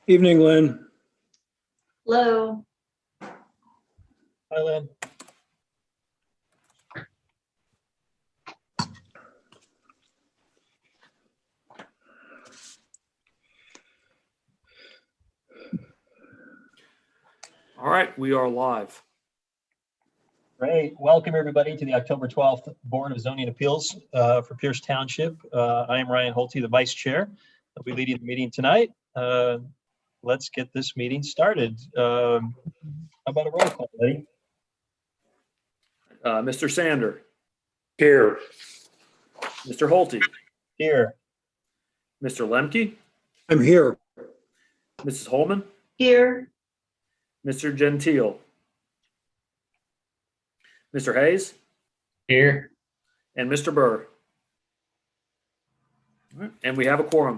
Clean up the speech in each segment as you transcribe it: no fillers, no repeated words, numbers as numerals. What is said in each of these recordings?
Evening, Lynn. Hello. Hi, Lynn. All right, we are live. Great. Welcome, everybody, to the October 12th Board of Zoning Appeals for Pierce Township. I am Ryan Holte, the Vice Chair. I'll be leading the meeting tonight. Let's get this meeting started. How about a roll call, Eddie? Mr. Sander, Here. Mr. Holte, Here. Mr. Lemke, I'm here. Mrs. Holman, Here. Mr. Gentile, Mr. Hayes, Here. and Mr. Burr. All right, and we have a quorum.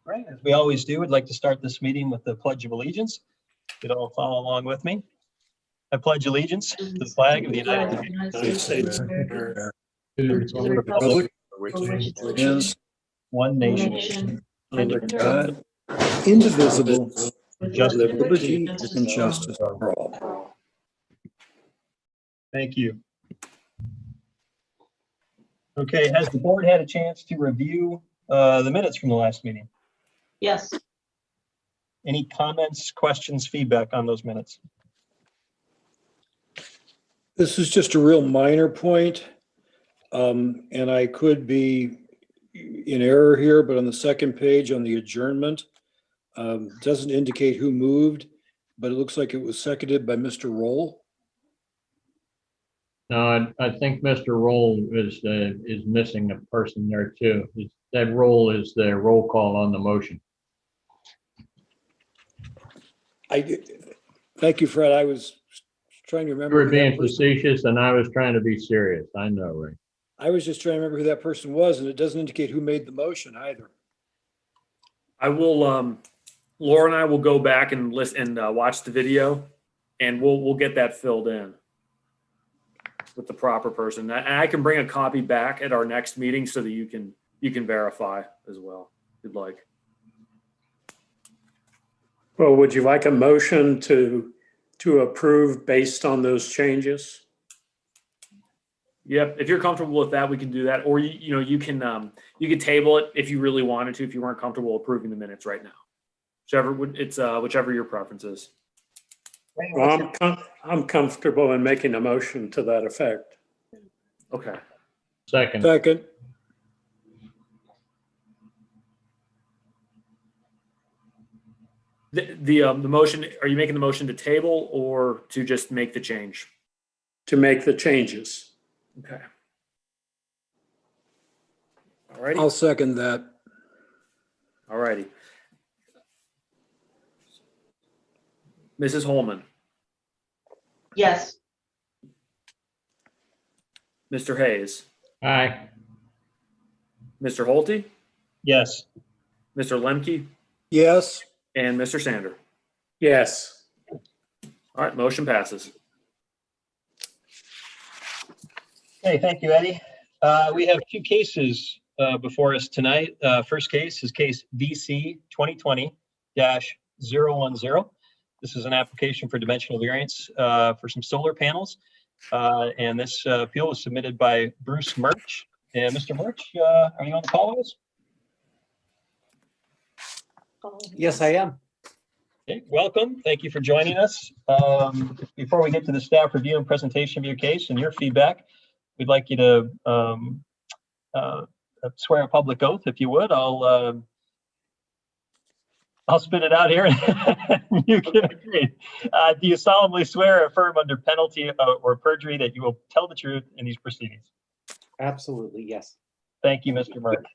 Right, as we always do, I'd like to start this meeting with the Pledge of Allegiance. You'd all follow along with me. I pledge allegiance to the flag of the United States, To the republic for which it stands, one one nation, nation, Under under God, indivisible, with Just liberty and justice for all. Thank you. Okay, has the board had a chance to review the minutes from the last meeting? Yes. Any comments, questions, feedback on those minutes? This is just a real minor point, and I could be in error here, but on the second page on the adjournment, doesn't indicate who moved, but it looks like it was seconded by Mr. Roll. No, I think Mr. Roll is missing a person there too. That roll is the roll call on the motion. Thank you, Fred. I was trying to You remember. were who that being person- facetious and I was trying to be serious. I know, Ray. I was just trying to remember who that person was, and it doesn't indicate who made the motion either. I will, Laura and I will go back and listen and watch the video, and we'll get that filled in with the proper person. I can bring a copy back at our next meeting so that you can verify as well, if you'd like. Well, would you like a motion to approve based on those changes? Yep, if you're comfortable with that, we can do that. Or you can table it if you really wanted to, if you weren't comfortable approving the minutes right now. Whichever your preference is. Well, I'm comfortable in making a motion to that effect. Okay. Second. Second. The motion, are you making the motion to table or to just make the change? To make the changes. Okay. All righty. I'll second that. All righty. Mrs. Holman, Yes. Mr. Hayes, Aye. Mr. Holte, Yes. Mr. Lemke, Yes. and Mr. Sander. Yes. All right, motion passes. Hey, thank you, Eddie. We have two cases before us tonight. First case is case VC 2020-010. This is an application for dimensional variance for some solar panels. And this appeal was submitted by Bruce Murch. And Mr. Murch, are you on the call with us? Yes, I am. Okay, welcome. Thank you for joining us. Before we get to the staff review and presentation of your case and your feedback, we'd like you to swear a public oath, if you would. I'll spit it out here. You can agree. Do you solemnly swear or affirm under penalty or perjury that you will tell the truth in these proceedings? Absolutely, yes. Thank you, Mr. Murch.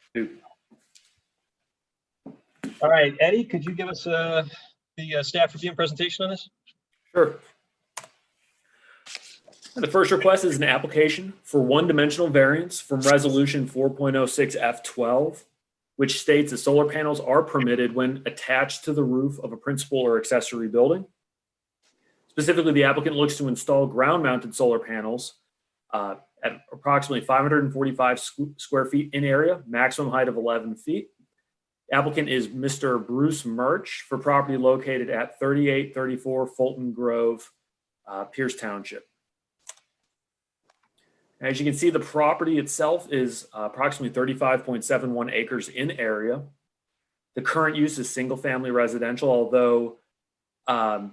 All right, Eddie, could you give us the staff review and presentation on this? Sure. The first request is an application for one-dimensional variance from Resolution 4.06 F12, which states that solar panels are permitted when attached to the roof of a principal or accessory building. Specifically, the applicant looks to install ground-mounted solar panels at approximately 545 square feet in area, maximum height of 11 feet. The applicant is Mr. Bruce Murch for property located at 3834 Fulton Grove, Pierce Township. As you can see, the property itself is approximately 35.71 acres in area. The current use is single-family residential, although I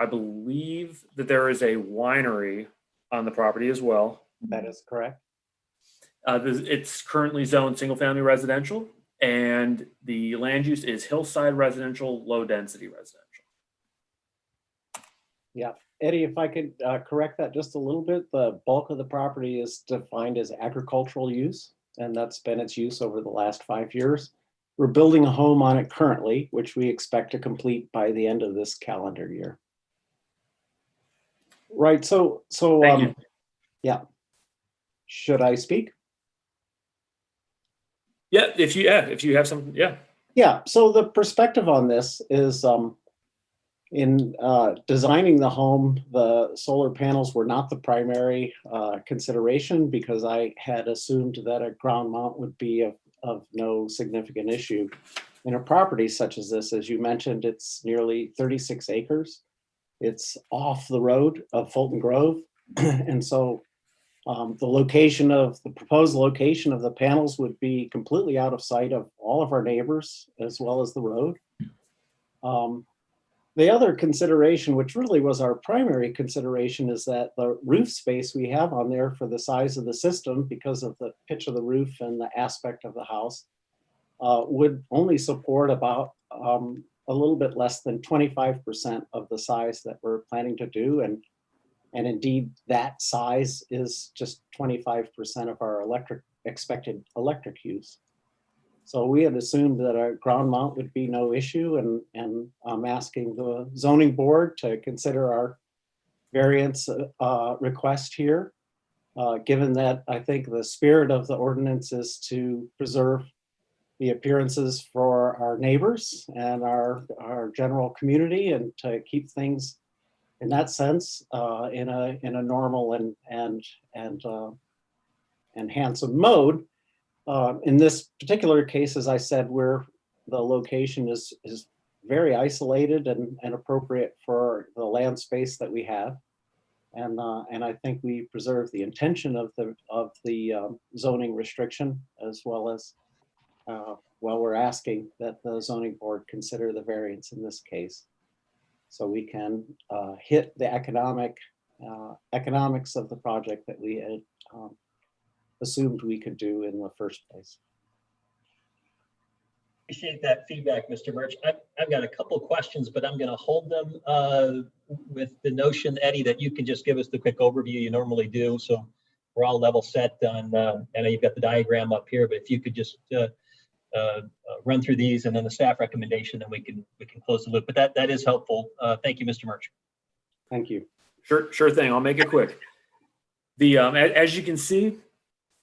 believe that there is a winery on the property as well. That is correct. It's currently zoned single-family residential, and the land use is hillside residential, low-density residential. Yeah. Eddie, if I could correct that just a little bit, the bulk of the property is defined as agricultural use, and that's been its use over the last 5 years. We're building a home on it currently, which we expect to complete by the end of this calendar year. Right, so Thank you. yeah. Should I speak? Yeah, if you have something, yeah. Yeah, so the perspective on this is in designing the home, the solar panels were not the primary consideration because I had assumed that a ground mount would be of no significant issue. In a property such as this, as you mentioned, it's nearly 36 acres. It's off the road of Fulton Grove. And so the proposed location of the panels would be completely out of sight of all of our neighbors as well as the road. The other consideration, which really was our primary consideration, is that the roof space we have on there for the size of the system, because of the pitch of the roof and the aspect of the house, would only support about a little bit less than 25% of the size that we're planning to do. And indeed, that size is just 25% of our expected electric use. So we had assumed that a ground mount would be no issue, and I'm asking the zoning board to consider our variance request here, given that I think the spirit of the ordinance is to preserve the appearances for our neighbors and our general community, and to keep things in that sense in a normal and handsome mode. In this particular case, as I said, where the location is very isolated and appropriate for the land space that we have, and I think we preserve the intention of the zoning restriction, as well as we're asking that the zoning board consider the variance in this case, so we can hit the economics of the project that we had assumed we could do in the first place. Appreciate that feedback, Mr. Murch. I've got a couple questions, but I'm going to hold them with the notion, Eddie, that you can just give us the quick overview you normally do. So we're all level set on, I know you've got the diagram up here, but if you could just run through these and then the staff recommendation, then we can close the loop. But that is helpful. Thank you, Mr. Murch. Thank you. Sure thing. I'll make it quick. As you can see,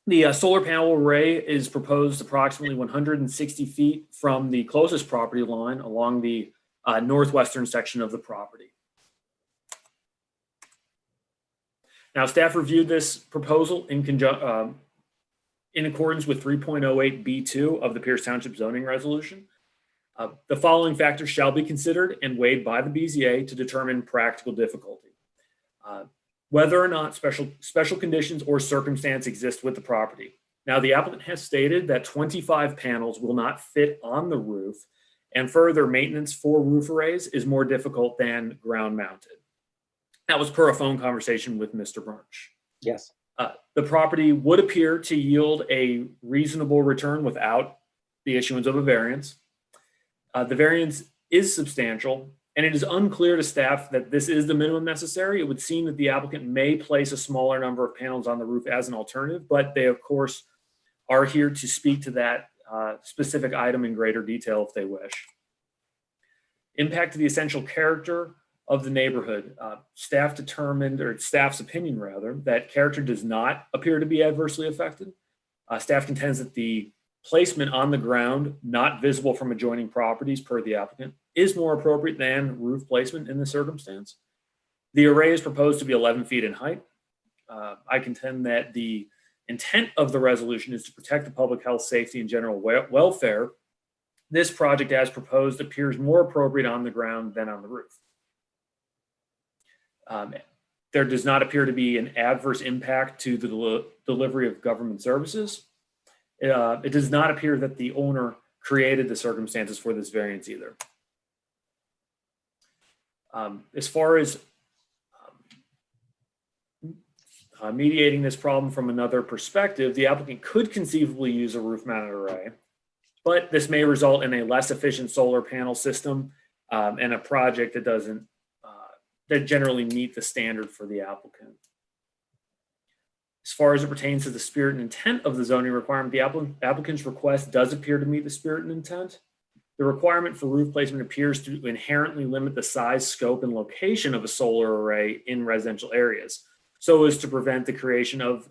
the solar panel array is proposed approximately 160 feet from the closest property line along the northwestern section of the property. Now, staff reviewed this proposal in accordance with 3.08 B2 of the Pierce Township zoning resolution. The following factors shall be considered and weighed by the BZA to determine practical difficulty. Whether or not special conditions or circumstance exist with the property. Now, the applicant has stated that 25 panels will not fit on the roof, and further, maintenance for roof arrays is more difficult than ground mounted. That was per a phone conversation with Mr. Murch. Yes. The property would appear to yield a reasonable return without the issuance of a variance. The variance is substantial, and it is unclear to staff that this is the minimum necessary. It would seem that the applicant may place a smaller number of panels on the roof as an alternative, but they, of course, are here to speak to that specific item in greater detail if they wish. Impact to the essential character of the neighborhood. Staff determined, or staff's opinion rather, that character does not appear to be adversely affected. Staff contends that the placement on the ground, not visible from adjoining properties per the applicant, is more appropriate than roof placement in this circumstance. The array is proposed to be 11 feet in height. I contend that the intent of the resolution is to protect the public health, safety, and general welfare. This project as proposed appears more appropriate on the ground than on the roof. There does not appear to be an adverse impact to the delivery of government services. It does not appear that the owner created the circumstances for this variance either. As far as mediating this problem from another perspective, the applicant could conceivably use a roof-mounted array, but this may result in a less efficient solar panel system and a project that doesn't that generally meet the standard for the applicant. As far as it pertains to the spirit and intent of the zoning requirement, the applicant's request does appear to meet the spirit and intent. The requirement for roof placement appears to inherently limit the size, scope, and location of a solar array in residential areas, so as to prevent the creation of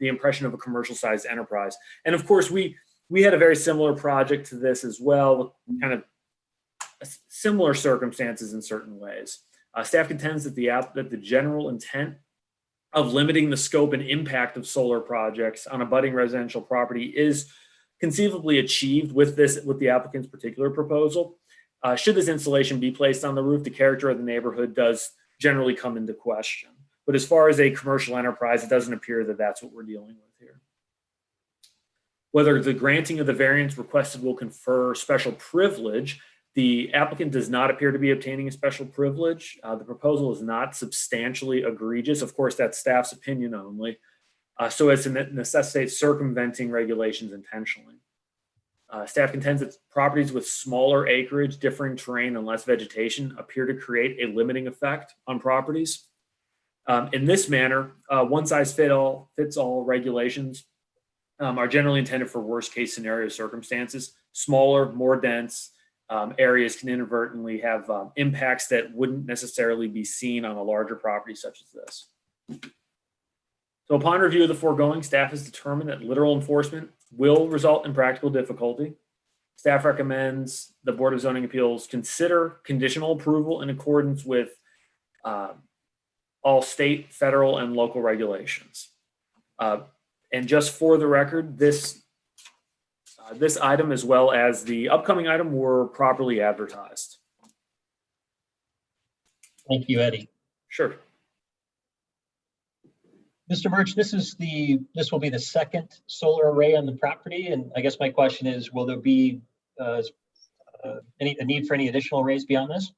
the impression of a commercial-sized enterprise. And of course, we had a very similar project to this as well, kind of similar circumstances in certain ways. Staff contends that the general intent of limiting the scope and impact of solar projects on a budding residential property is conceivably achieved with the applicant's particular proposal. Should this installation be placed on the roof, the character of the neighborhood does generally come into question. But as far as a commercial enterprise, it doesn't appear that that's what we're dealing with here. Whether the granting of the variance requested will confer special privilege, the applicant does not appear to be obtaining a special privilege. The proposal is not substantially egregious. Of course, that's staff's opinion only, so as to necessitate circumventing regulations intentionally. Staff contends that properties with smaller acreage, differing terrain, and less vegetation appear to create a limiting effect on properties. In this manner, one-size-fits-all regulations are generally intended for worst-case scenario circumstances. Smaller, more dense areas can inadvertently have impacts that wouldn't necessarily be seen on a larger property such as this. So upon review of the foregoing, staff has determined that literal enforcement will result in practical difficulty. Staff recommends the Board of Zoning Appeals consider conditional approval in accordance with all state, federal, and local regulations. And just for the record, this item, as well as the upcoming item, were properly advertised. Thank you, Eddie. Sure. Mr. Birch, this will be the second solar array on the property, and I guess my question is, will there be a need for any additional arrays beyond this?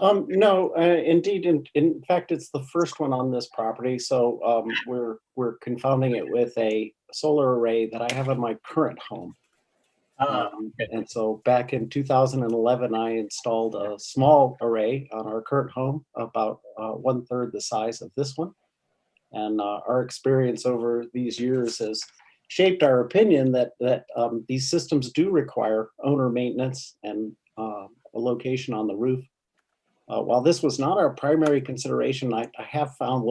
No, indeed. In fact, it's the first one on this property. So we're confounding it with a solar array that I have in my current home. Okay. And so back in 2011, I installed a small array on our current home, about 1/3 the size of this one. And our experience over these years has shaped our opinion that these systems do require owner maintenance and a location on the roof. While this was not our primary consideration, I have found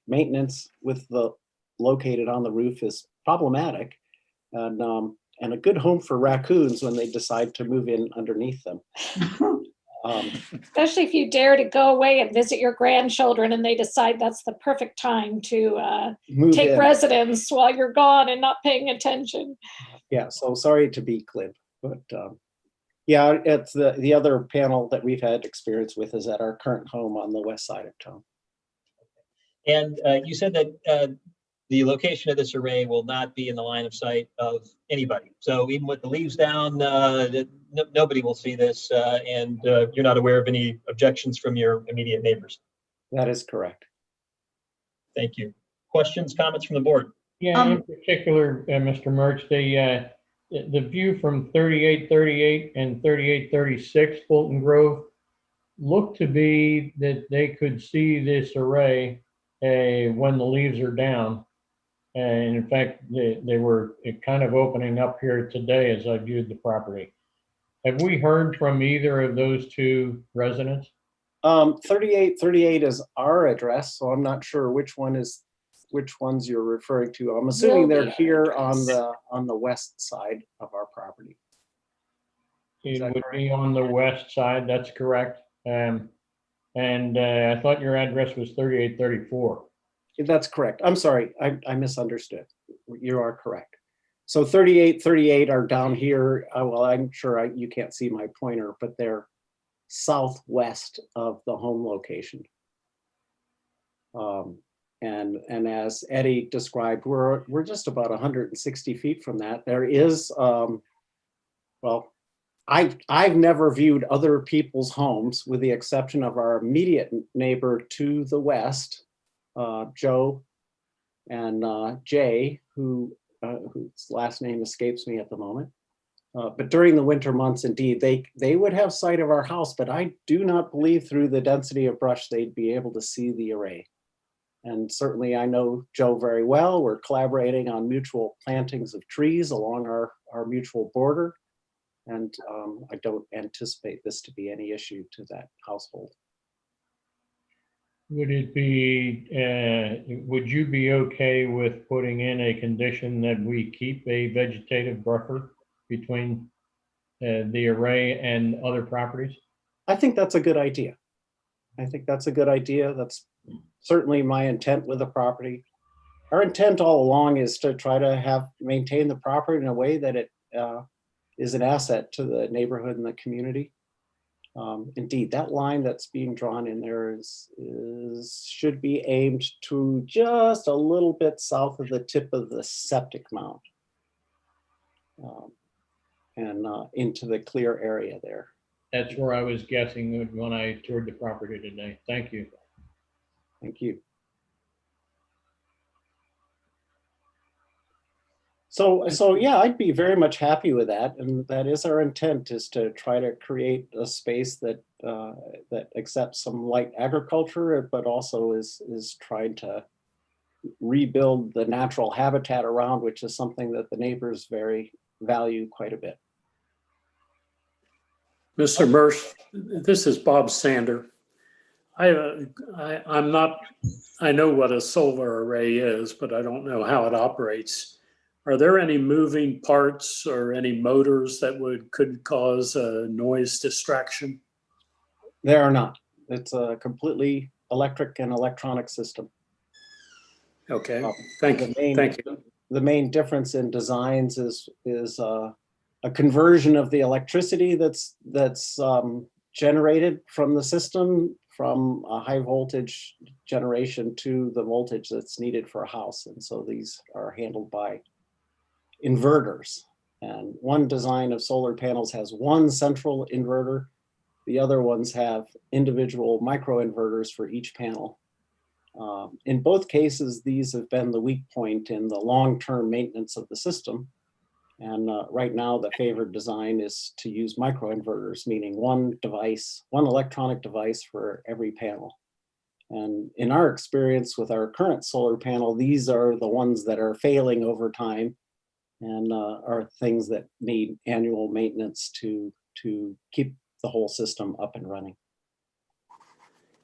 maintenance with the located on the roof is problematic, and a good home for raccoons when they decide to move in underneath them. Especially if you dare to go away and visit your grandchildren and they decide that's the perfect time to take in. residence while you're gone and not paying attention. Yeah, so sorry to be glib, but yeah, it's the other panel that we've had experience with is at our current home on the west side of town. And you said that the location of this array will not be in the line of sight of anybody. So even with the leaves down, nobody will see this, and you're not aware of any objections from your immediate neighbors. That is correct. Thank you. Questions, comments from the board? Yeah, in particular, Mr. Murch, the view from 3838 and 3836 Fulton Grove looked to be that they could see this array when the leaves are down. And in fact, they were kind of opening up here today as I viewed the property. Have we heard from either of those two residents? 3838 is our address, so I'm not sure which ones you're referring to. I'm assuming Will be they're our here on address. the west side of our property. Is It that would correct? be on the west side, that's correct. And I thought your address was 3834. That's correct. I'm sorry, I misunderstood. You are correct. So 3838 are down here. Well, I'm sure you can't see my pointer, but they're southwest of the home location. And as Eddie described, we're just about 160 feet from that. There is, well, I've never viewed other people's homes with the exception of our immediate neighbor to the west, Joe and Jay, whose last name escapes me at the moment. But during the winter months, indeed, they would have sight of our house, but I do not believe through the density of brush they'd be able to see the array. And certainly I know Joe very well. We're collaborating on mutual plantings of trees along our mutual border. And I don't anticipate this to be any issue to that household. Would it be, would you be okay with putting in a condition that we keep a vegetative buffer between the array and other properties? I think that's a good idea. I think that's a good idea. That's certainly my intent with the property. Our intent all along is to try to maintain the property in a way that it is an asset to the neighborhood and the community. Indeed, that line that's being drawn in there should be aimed to just a little bit south of the tip of the septic mound and into the clear area there. That's where I was guessing when I toured the property today. Thank you. Thank you. So yeah, I'd be very much happy with that, and that is our intent, is to try to create a space that that accepts some light agriculture, but also is trying to rebuild the natural habitat around, which is something that the neighbors value quite a bit. Mr. Murph, this is Bob Sander. I know what a solar array is, but I don't know how it operates. Are there any moving parts or any motors that could cause a noise distraction? There are not. It's a completely electric and electronic system. Okay, thank you. The main difference in designs is a conversion of the electricity that's generated from the system from a high voltage generation to the voltage that's needed for a house. And so these are handled by inverters. And one design of solar panels has one central inverter. The other ones have individual microinverters for each panel. In both cases, these have been the weak point in the long-term maintenance of the system. And right now, the favored design is to use microinverters, meaning one electronic device for every panel. And in our experience with our current solar panel, these are the ones that are failing over time and are things that need annual maintenance to keep the whole system up and running.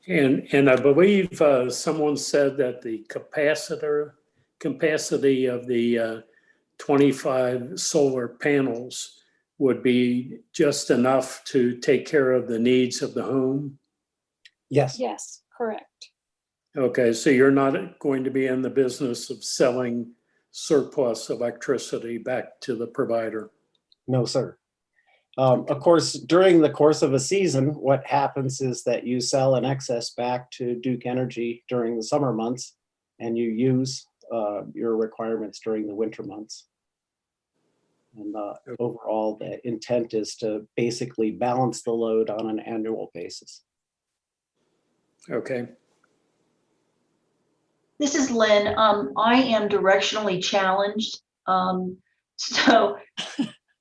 And I believe someone said that the capacity of the 25 solar panels would be just enough to take care of the needs of the home? Yes. Yes, correct. Okay, so you're not going to be in the business of selling surplus electricity back to the provider? No, sir. Of course, during the course of a season, what happens is that you sell an excess back to Duke Energy during the summer months, and you use your requirements during the winter months. And overall, the intent is to basically balance the load on an annual basis. Okay. This is Lynn. I am directionally challenged. So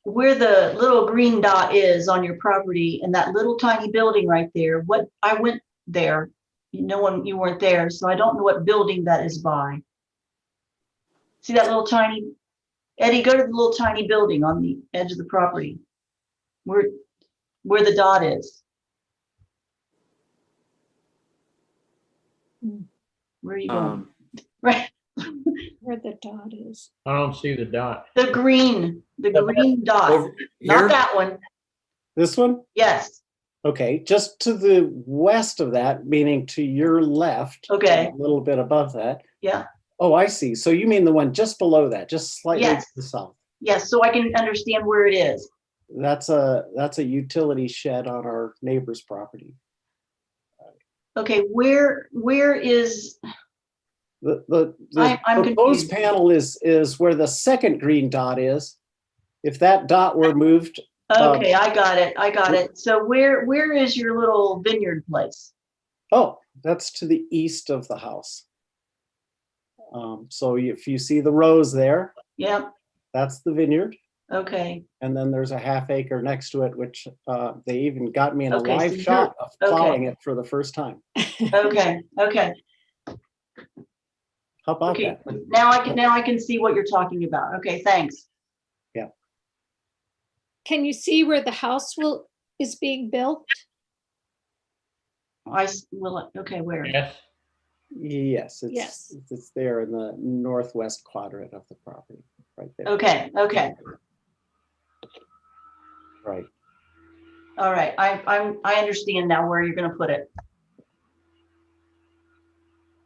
where the little green dot is on your property and that little tiny building right there, I went there, you weren't there, so I don't know what building that is by. See that little tiny, Eddie, go to the little tiny building on the edge of the property, where the dot is. Where are you going? Um, Right. Where the dot is. I don't see the dot. The green dot, over not here, that one. This one? Yes. Okay, just to the west of that, meaning to your left. Okay. A little bit above that. Yeah. Oh, I see. So you mean the one just below that, just slightly to Yes. the south. Yes. So I can understand where it is. That's a utility shed on our neighbor's property. Okay. Where is, The I'm proposed confused. panel is where the second green dot is. If that dot were moved, okay, I got it. I got it. So where is your little vineyard place? oh, that's to the east of the house. So if you see the rows there, Yep. that's the vineyard. Okay. And then there's a half acre next to it, which they even got me in a Okay, so live you're- shot of okay. plowing it for the first time. Okay. Okay. How about Okay. that? Now I can see what you're talking about. Okay. Thanks. Can you see where the house is being built? Okay. Where? Yes. Yes, Yes. it's there in the northwest quadrant of the property, right there. Okay. Okay. Right. All right. I understand now where you're going to put it.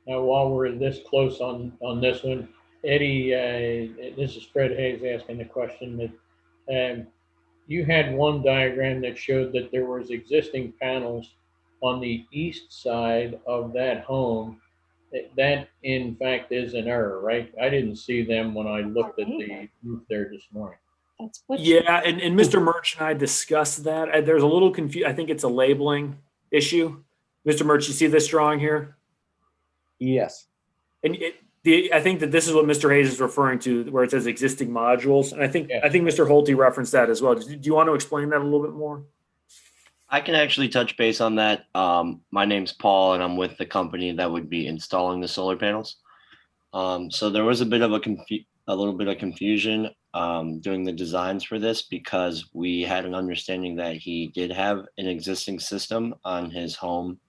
Now, while we're this close on this one, Eddie, this is Fred Hayes asking the question that you had one diagram that showed that there was existing panels on the east side of that home. That in fact is an error, right? I didn't see them when I looked at the roof there this morning. That's what. yeah, and Mr. Murch and I discussed that. There's a little confusion. I think it's a labeling issue. Mr. Murch, you see this drawing here? Yes. And I think that this is what Mr. Hayes is referring to, where it says existing modules. And I think Mr. Holte referenced that as well. Do you want to explain that a little bit more? I can actually touch base on that. My name's Paul, and I'm with the company that would be installing the solar panels. So there was a bit of a little bit of confusion doing the designs for this, because we had an understanding that he did have an existing system on his home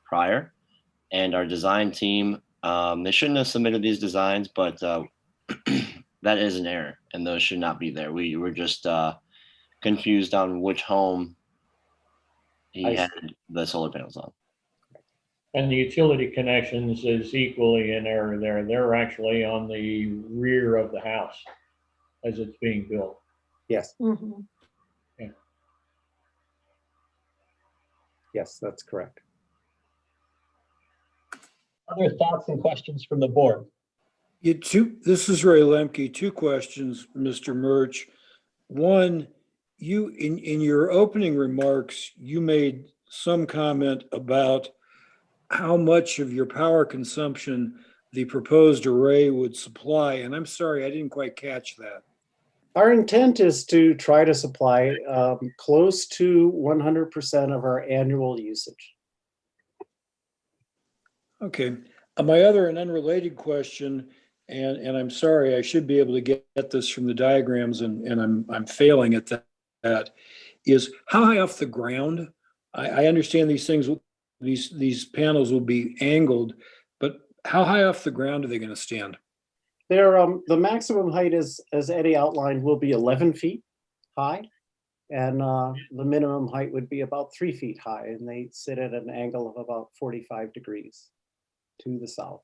prior, and our design team, they shouldn't have submitted these designs, but that is an error, and those should not be there. We were just confused on which home he had the solar panels on. And the utility connections is equally in error there. They're actually on the rear of the house as it's being built. Yes. Mhm. Yes, that's correct. Other thoughts and questions from the board? This is Ray Lemke. Two questions, Mr. Murch. One, you in your opening remarks, you made some comment about how much of your power consumption the proposed array would supply. And I'm sorry, I didn't quite catch that. Our intent is to try to supply close to 100% of our annual usage. Okay. My other and unrelated question, and I'm sorry, I should be able to get this from the diagrams, and I'm failing at that, is how high off the ground? I understand these things, these panels will be angled, but how high off the ground are they going to stand? They're, the maximum height is, as Eddie outlined, will be 11 feet high. And the minimum height would be about 3 feet high, and they sit at an angle of about 45 degrees to the south.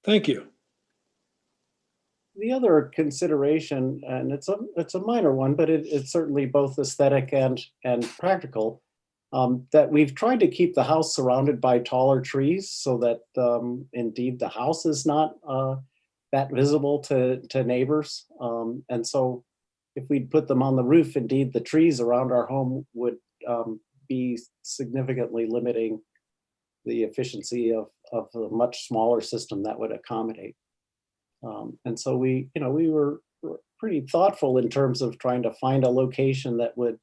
Thank you. The other consideration, and it's a minor one, but it's certainly both aesthetic and practical, that we've tried to keep the house surrounded by taller trees so that indeed the house is not that visible to neighbors. And so if we'd put them on the roof, indeed the trees around our home would be significantly limiting the efficiency of a much smaller system that would accommodate. And so we were pretty thoughtful in terms of trying to find a location that would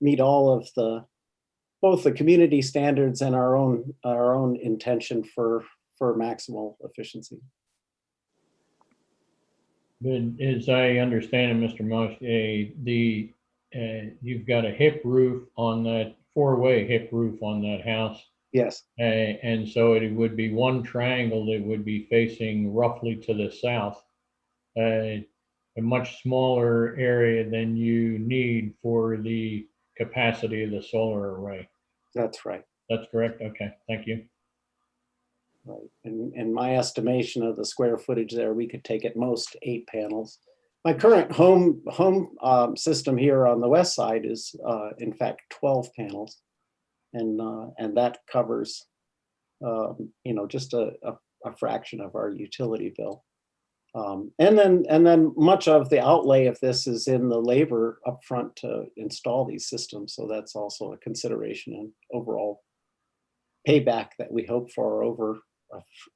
meet all of both the community standards and our own intention for maximal efficiency. But as I understand it, Mr. Mosh, you've got a hip roof on that, four-way hip roof on that house. Yes, And so it would be one triangle that would be facing roughly to the south. A much smaller area than you need for the capacity of the solar array. that's right. That's correct? Okay, thank you. Right. And my estimation of the square footage there, we could take at most 8 panels. My current home system here on the west side is in fact 12 panels. And that covers, just a fraction of our utility bill. And then much of the outlay of this is in the labor upfront to install these systems. So that's also a consideration and overall payback that we hope for over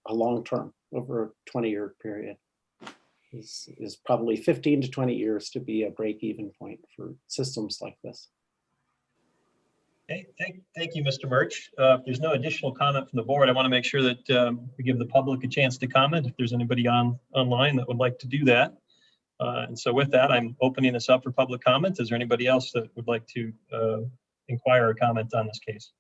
a long term, over a 20-year period. Is probably 15 to 20 years to be a break-even point for systems like this. Okay, thank you, Mr. Murch. If there's no additional comment from the board, I want to make sure that we give the public a chance to comment if there's anybody online that would like to do that. And so with that, I'm opening this up for public comments. Is there anybody else that would like to inquire or comment on this case?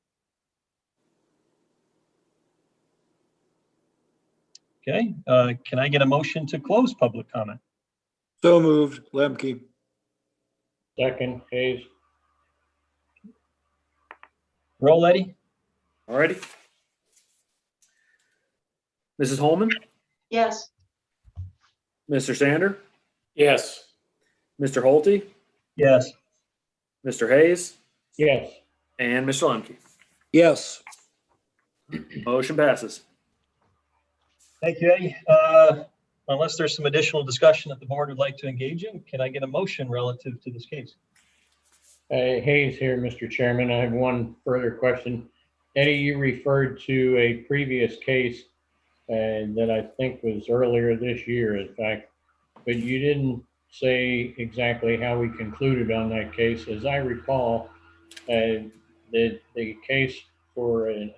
Okay, can I get a motion to close public comment? So moved, Lemke. Second, Hayes. Roll, Eddie? All righty. Mrs. Holman, Yes. Mr. Sander, Yes. Mr. Holte, Yes. Mr. Hayes, Yes. and Mr. Lemke. Yes. Motion passes. Thank you, Eddie. Unless there's some additional discussion that the board would like to engage in, can I get a motion relative to this case? Hayes here, Mr. Chairman. I have one further question. Eddie, you referred to a previous case that I think was earlier this year, in fact, but you didn't say exactly how we concluded on that case. As I recall, the case for an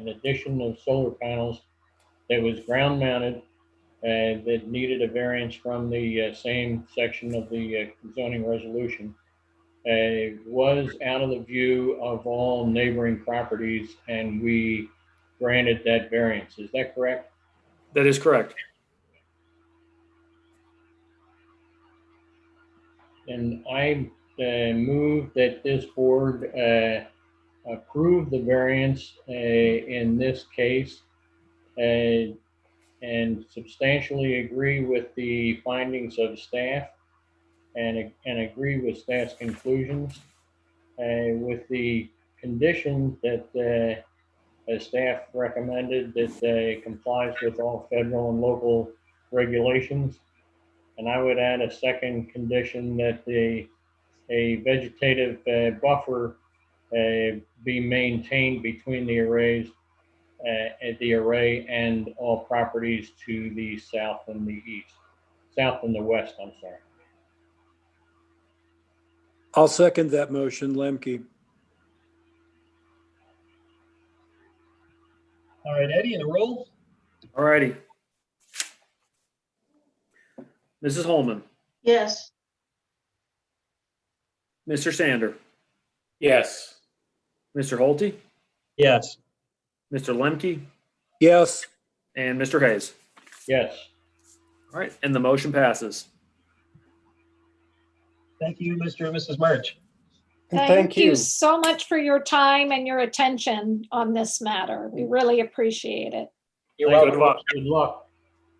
addition of solar panels that was ground mounted that needed a variance from the same section of the zoning resolution was out of the view of all neighboring properties, and we granted that variance. Is that correct? That is correct. And I move that this board approve the variance in this case and substantially agree with the findings of staff and agree with staff's conclusions with the condition that as staff recommended that complies with all federal and local regulations. And I would add a second condition that a vegetative buffer be maintained between the arrays, the array and all properties to the south and the east, south and the west, I'm sorry. I'll second that motion, Lemke. All right, Eddie, and a roll? All righty. Mrs. Holman, Yes. Mr. Sander, Yes. Mr. Holte, Yes. Mr. Lemke, Yes. and Mr. Hayes. Yes. All right, and the motion passes. Thank you, Mr. and Mrs. Murch. And Thank you so much for your time and your attention on this matter. We really appreciate it. You're Good welcome. luck. Good luck.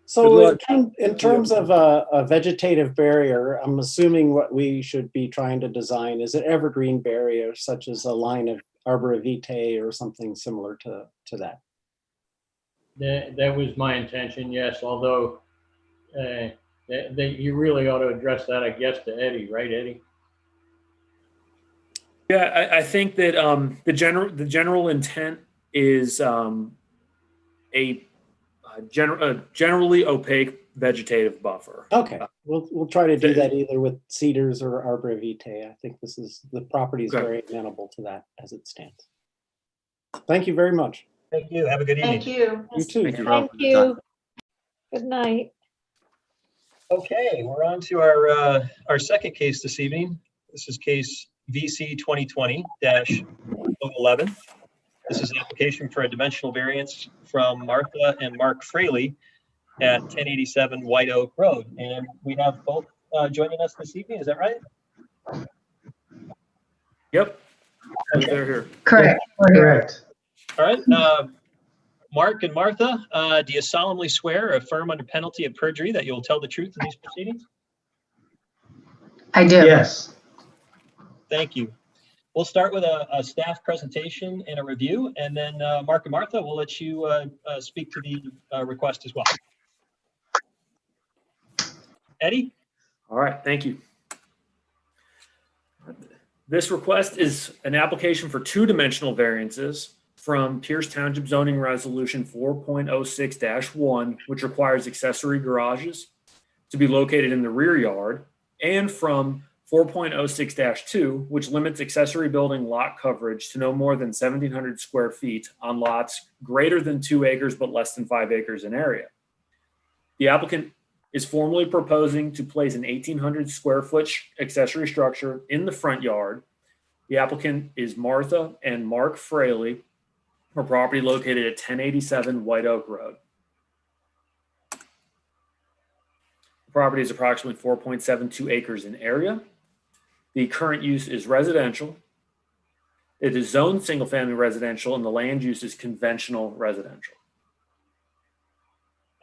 So Good luck. in terms of a vegetative barrier, I'm assuming what we should be trying to design is an evergreen barrier, such as a line of arbor vitae or something similar to that. That was my intention, yes, although you really ought to address that, I guess, to Eddie, right, Eddie? Yeah, I think that the general intent is a generally opaque vegetative buffer. Okay, we'll try to do that either with cedars or arbor vitae. I think the property is Okay. very amenable to that as it stands. Thank you very much. Thank you. Have a good evening. Thank you. You too. Thank you. Thank you. Good night. Okay, we're on to our second case this evening. This is case VC 2020-011. This is an application for a dimensional variance from Martha and Mark Fraley at 1087 White Oak Road. And we have both joining us this evening. Is that right? Yep. They're here. Correct. Correct. All right. Mark and Martha, do you solemnly swear or affirm under penalty of perjury that you'll tell the truth in these proceedings? I do. Yes. Thank you. We'll start with a staff presentation and a review, and then Mark and Martha, we'll let you speak to the request as well. Eddie? All right, thank you. This request is an application for two dimensional variances from Pierce Township Zoning Resolution 4.06-1, which requires accessory garages to be located in the rear yard, and from 4.06-2, which limits accessory building lot coverage to no more than 1,700 square feet on lots greater than 2 acres but less than 5 acres in area. The applicant is formally proposing to place an 1,800 square foot accessory structure in the front yard. The applicant is Martha and Mark Fraley, for property located at 1087 White Oak Road. The property is approximately 4.72 acres in area. The current use is residential. It is zoned single-family residential, and the land use is conventional residential.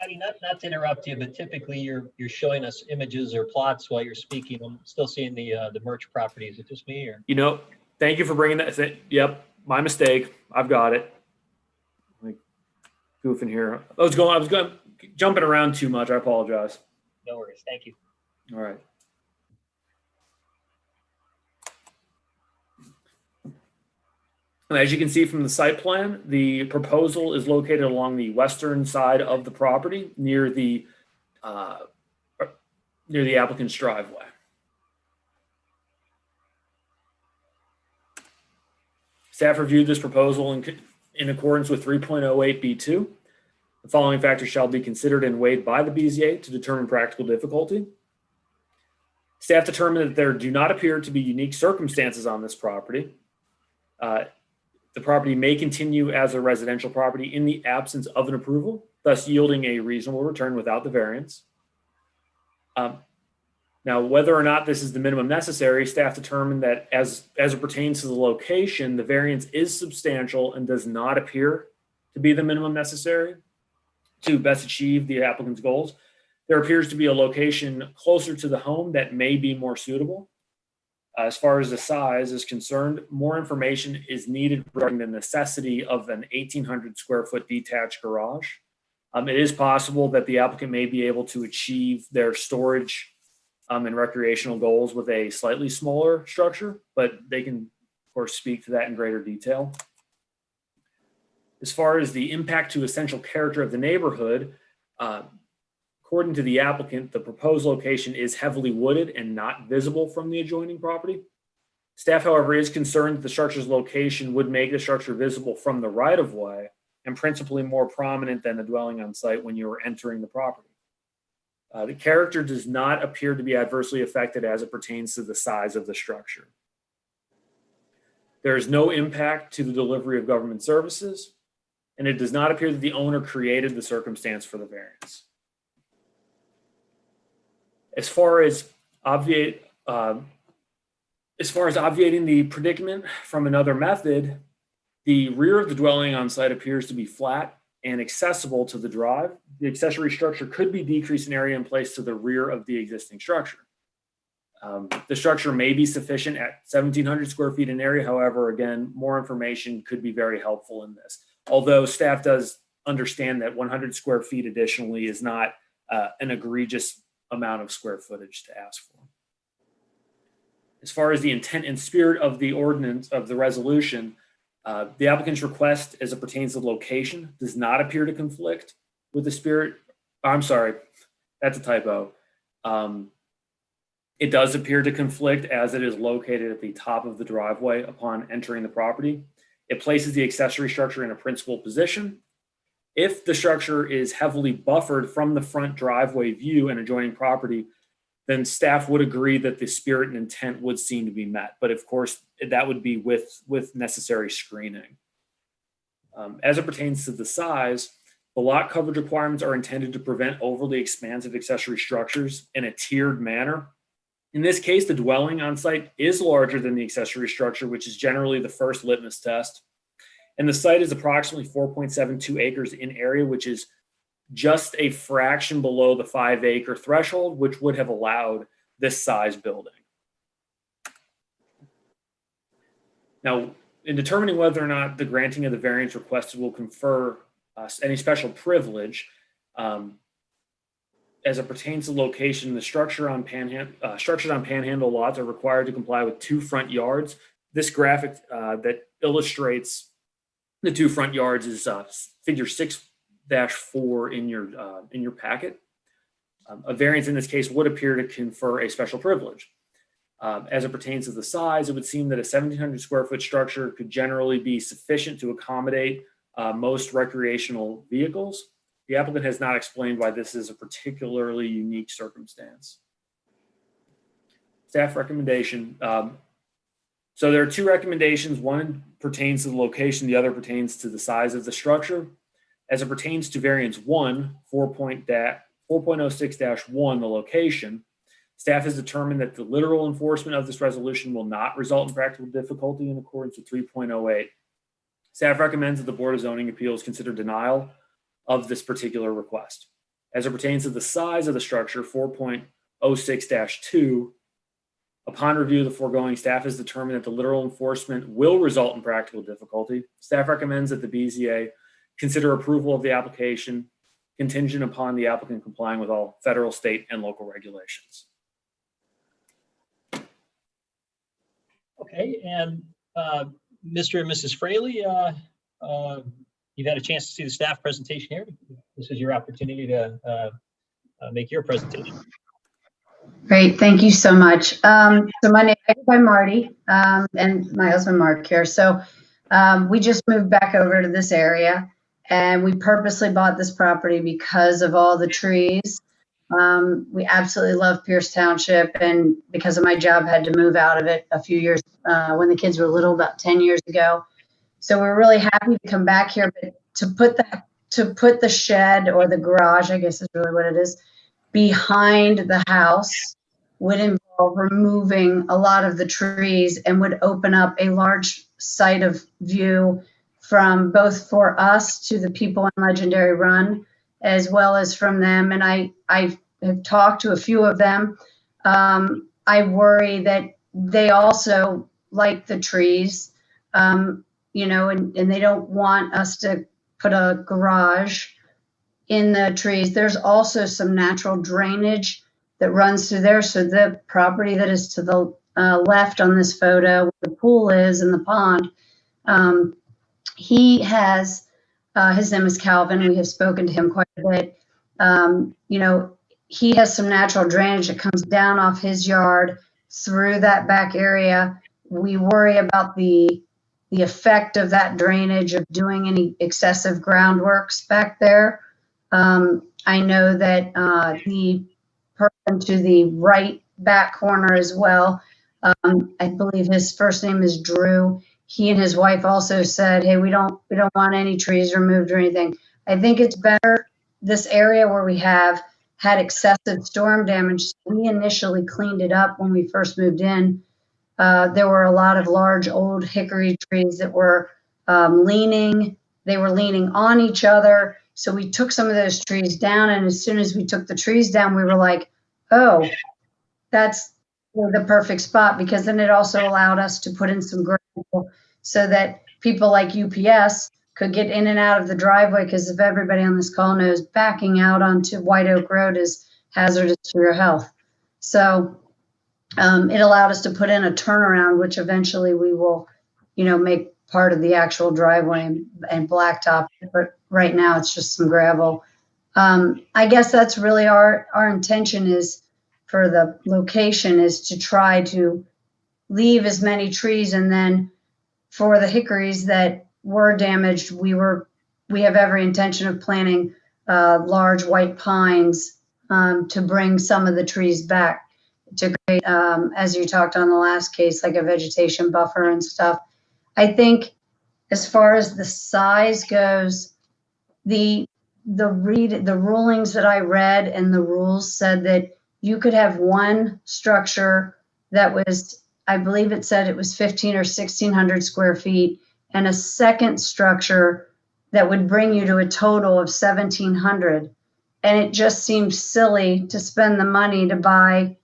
Eddie, not to interrupt you, but typically you're showing us images or plots while you're speaking. I'm still seeing the merch property. Is it just me, or? You know, thank you for bringing that. Yep, my mistake. I've got it. Like goofing here. I was going jumping around too much. I apologize. No worries. Thank you. All right. As you can see from the site plan, the proposal is located along the western side of the property near the applicant's driveway. Staff reviewed this proposal in accordance with 3.08B2. The following factors shall be considered and weighed by the BZA to determine practical difficulty. Staff determined that there do not appear to be unique circumstances on this property. The property may continue as a residential property in the absence of an approval, thus yielding a reasonable return without the variance. Now, whether or not this is the minimum necessary, staff determined that as it pertains to the location, the variance is substantial and does not appear to be the minimum necessary to best achieve the applicant's goals. There appears to be a location closer to the home that may be more suitable. As far as the size is concerned, more information is needed regarding the necessity of an 1,800 square foot detached garage. It is possible that the applicant may be able to achieve their storage and recreational goals with a slightly smaller structure, but they can, of course, speak to that in greater detail. As far as the impact to essential character of the neighborhood, according to the applicant, the proposed location is heavily wooded and not visible from the adjoining property. Staff, however, is concerned that the structure's location would make the structure visible from the right-of-way and principally more prominent than the dwelling on site when you are entering the property. The character does not appear to be adversely affected as it pertains to the size of the structure. There is no impact to the delivery of government services, and it does not appear that the owner created the circumstance for the variance. As far as obviating the predicament from another method, the rear of the dwelling on site appears to be flat and accessible to the drive. The accessory structure could be decreased in area and placed to the rear of the existing structure. The structure may be sufficient at 1,700 square feet in area. However, again, more information could be very helpful in this. Although staff does understand that 100 square feet additionally is not an egregious amount of square footage to ask for. As far as the intent and spirit of the ordinance of the resolution, the applicant's request as it pertains to location does not appear to conflict with the spirit. I'm sorry, that's a typo. It does appear to conflict as it is located at the top of the driveway upon entering the property. It places the accessory structure in a principal position. If the structure is heavily buffered from the front driveway view and adjoining property, then staff would agree that the spirit and intent would seem to be met. But of course, that would be with necessary screening. As it pertains to the size, the lot coverage requirements are intended to prevent overly expansive accessory structures in a tiered manner. In this case, the dwelling on site is larger than the accessory structure, which is generally the first litmus test. And the site is approximately 4.72 acres in area, which is just a fraction below the 5-acre threshold, which would have allowed this size building. Now, in determining whether or not the granting of the variance requested will confer any special privilege, as it pertains to location, the structures on panhandle lots are required to comply with 2 front yards. This graphic that illustrates the 2 front yards is figure 6-4 in your packet. A variance in this case would appear to confer a special privilege. As it pertains to the size, it would seem that a 1,700 square foot structure could generally be sufficient to accommodate most recreational vehicles. The applicant has not explained why this is a particularly unique circumstance. Staff recommendation. So there are 2 recommendations. One pertains to the location, the other pertains to the size of the structure. As it pertains to variance 1, 4.06-1, the location, staff has determined that the literal enforcement of this resolution will not result in practical difficulty in accordance with 3.08. Staff recommends that the Board of Zoning Appeals consider denial of this particular request. As it pertains to the size of the structure, 4.06-2, upon review of the foregoing, staff has determined that the literal enforcement will result in practical difficulty. Staff recommends that the BZA consider approval of the application contingent upon the applicant complying with all federal, state, and local regulations. Okay, and Mr. and Mrs. Fraley, you've had a chance to see the staff presentation here. This is your opportunity to make your presentation. Great, thank you so much. So my name is Marty and my husband Mark here. So we just moved back over to this area and we purposely bought this property because of all the trees. We absolutely love Pierce Township, and because of my job had to move out of it a few years when the kids were little, about 10 years ago. So we're really happy to come back here, but to put the shed or the garage, I guess is really what it is, behind the house would involve removing a lot of the trees and would open up a large site of view from both for us to the people in Legendary Run, as well as from them. And I have talked to a few of them. I worry that they also like the trees, you know, and they don't want us to put a garage in the trees. There's also some natural drainage that runs through there. So the property that is to the left on this photo, where the pool is and the pond, he has, his name is Calvin. We have spoken to him quite a bit. You know, he has some natural drainage that comes down off his yard through that back area. We worry about the effect of that drainage, of doing any excessive groundworks back there. I know that the person to the right back corner as well, I believe his first name is Drew. He and his wife also said, hey, we don't want any trees removed or anything. I think it's better, this area where we have had excessive storm damage. We initially cleaned it up when we first moved in. There were a lot of large old hickory trees that were leaning. They were leaning on each other. So we took some of those trees down. And as soon as we took the trees down, we were like, oh, that's the perfect spot, because then it also allowed us to put in some gravel so that people like UPS could get in and out of the driveway, because if everybody on this call knows, backing out onto White Oak Road is hazardous to your health. So it allowed us to put in a turnaround, which eventually we will, you know, make part of the actual driveway and blacktop. But right now it's just some gravel. I guess that's really our intention, is for the location, is to try to leave as many trees, and then for the hickories that were damaged, we have every intention of planting large white pines to bring some of the trees back to create, as you talked on the last case, like a vegetation buffer and stuff. I think as far as the size goes, the rulings that I read and the rules said that you could have one structure that was, I believe it said it was 15 or 1600 square feet, and a second structure that would bring you to a total of 1700. And it just seems silly to spend the money to buy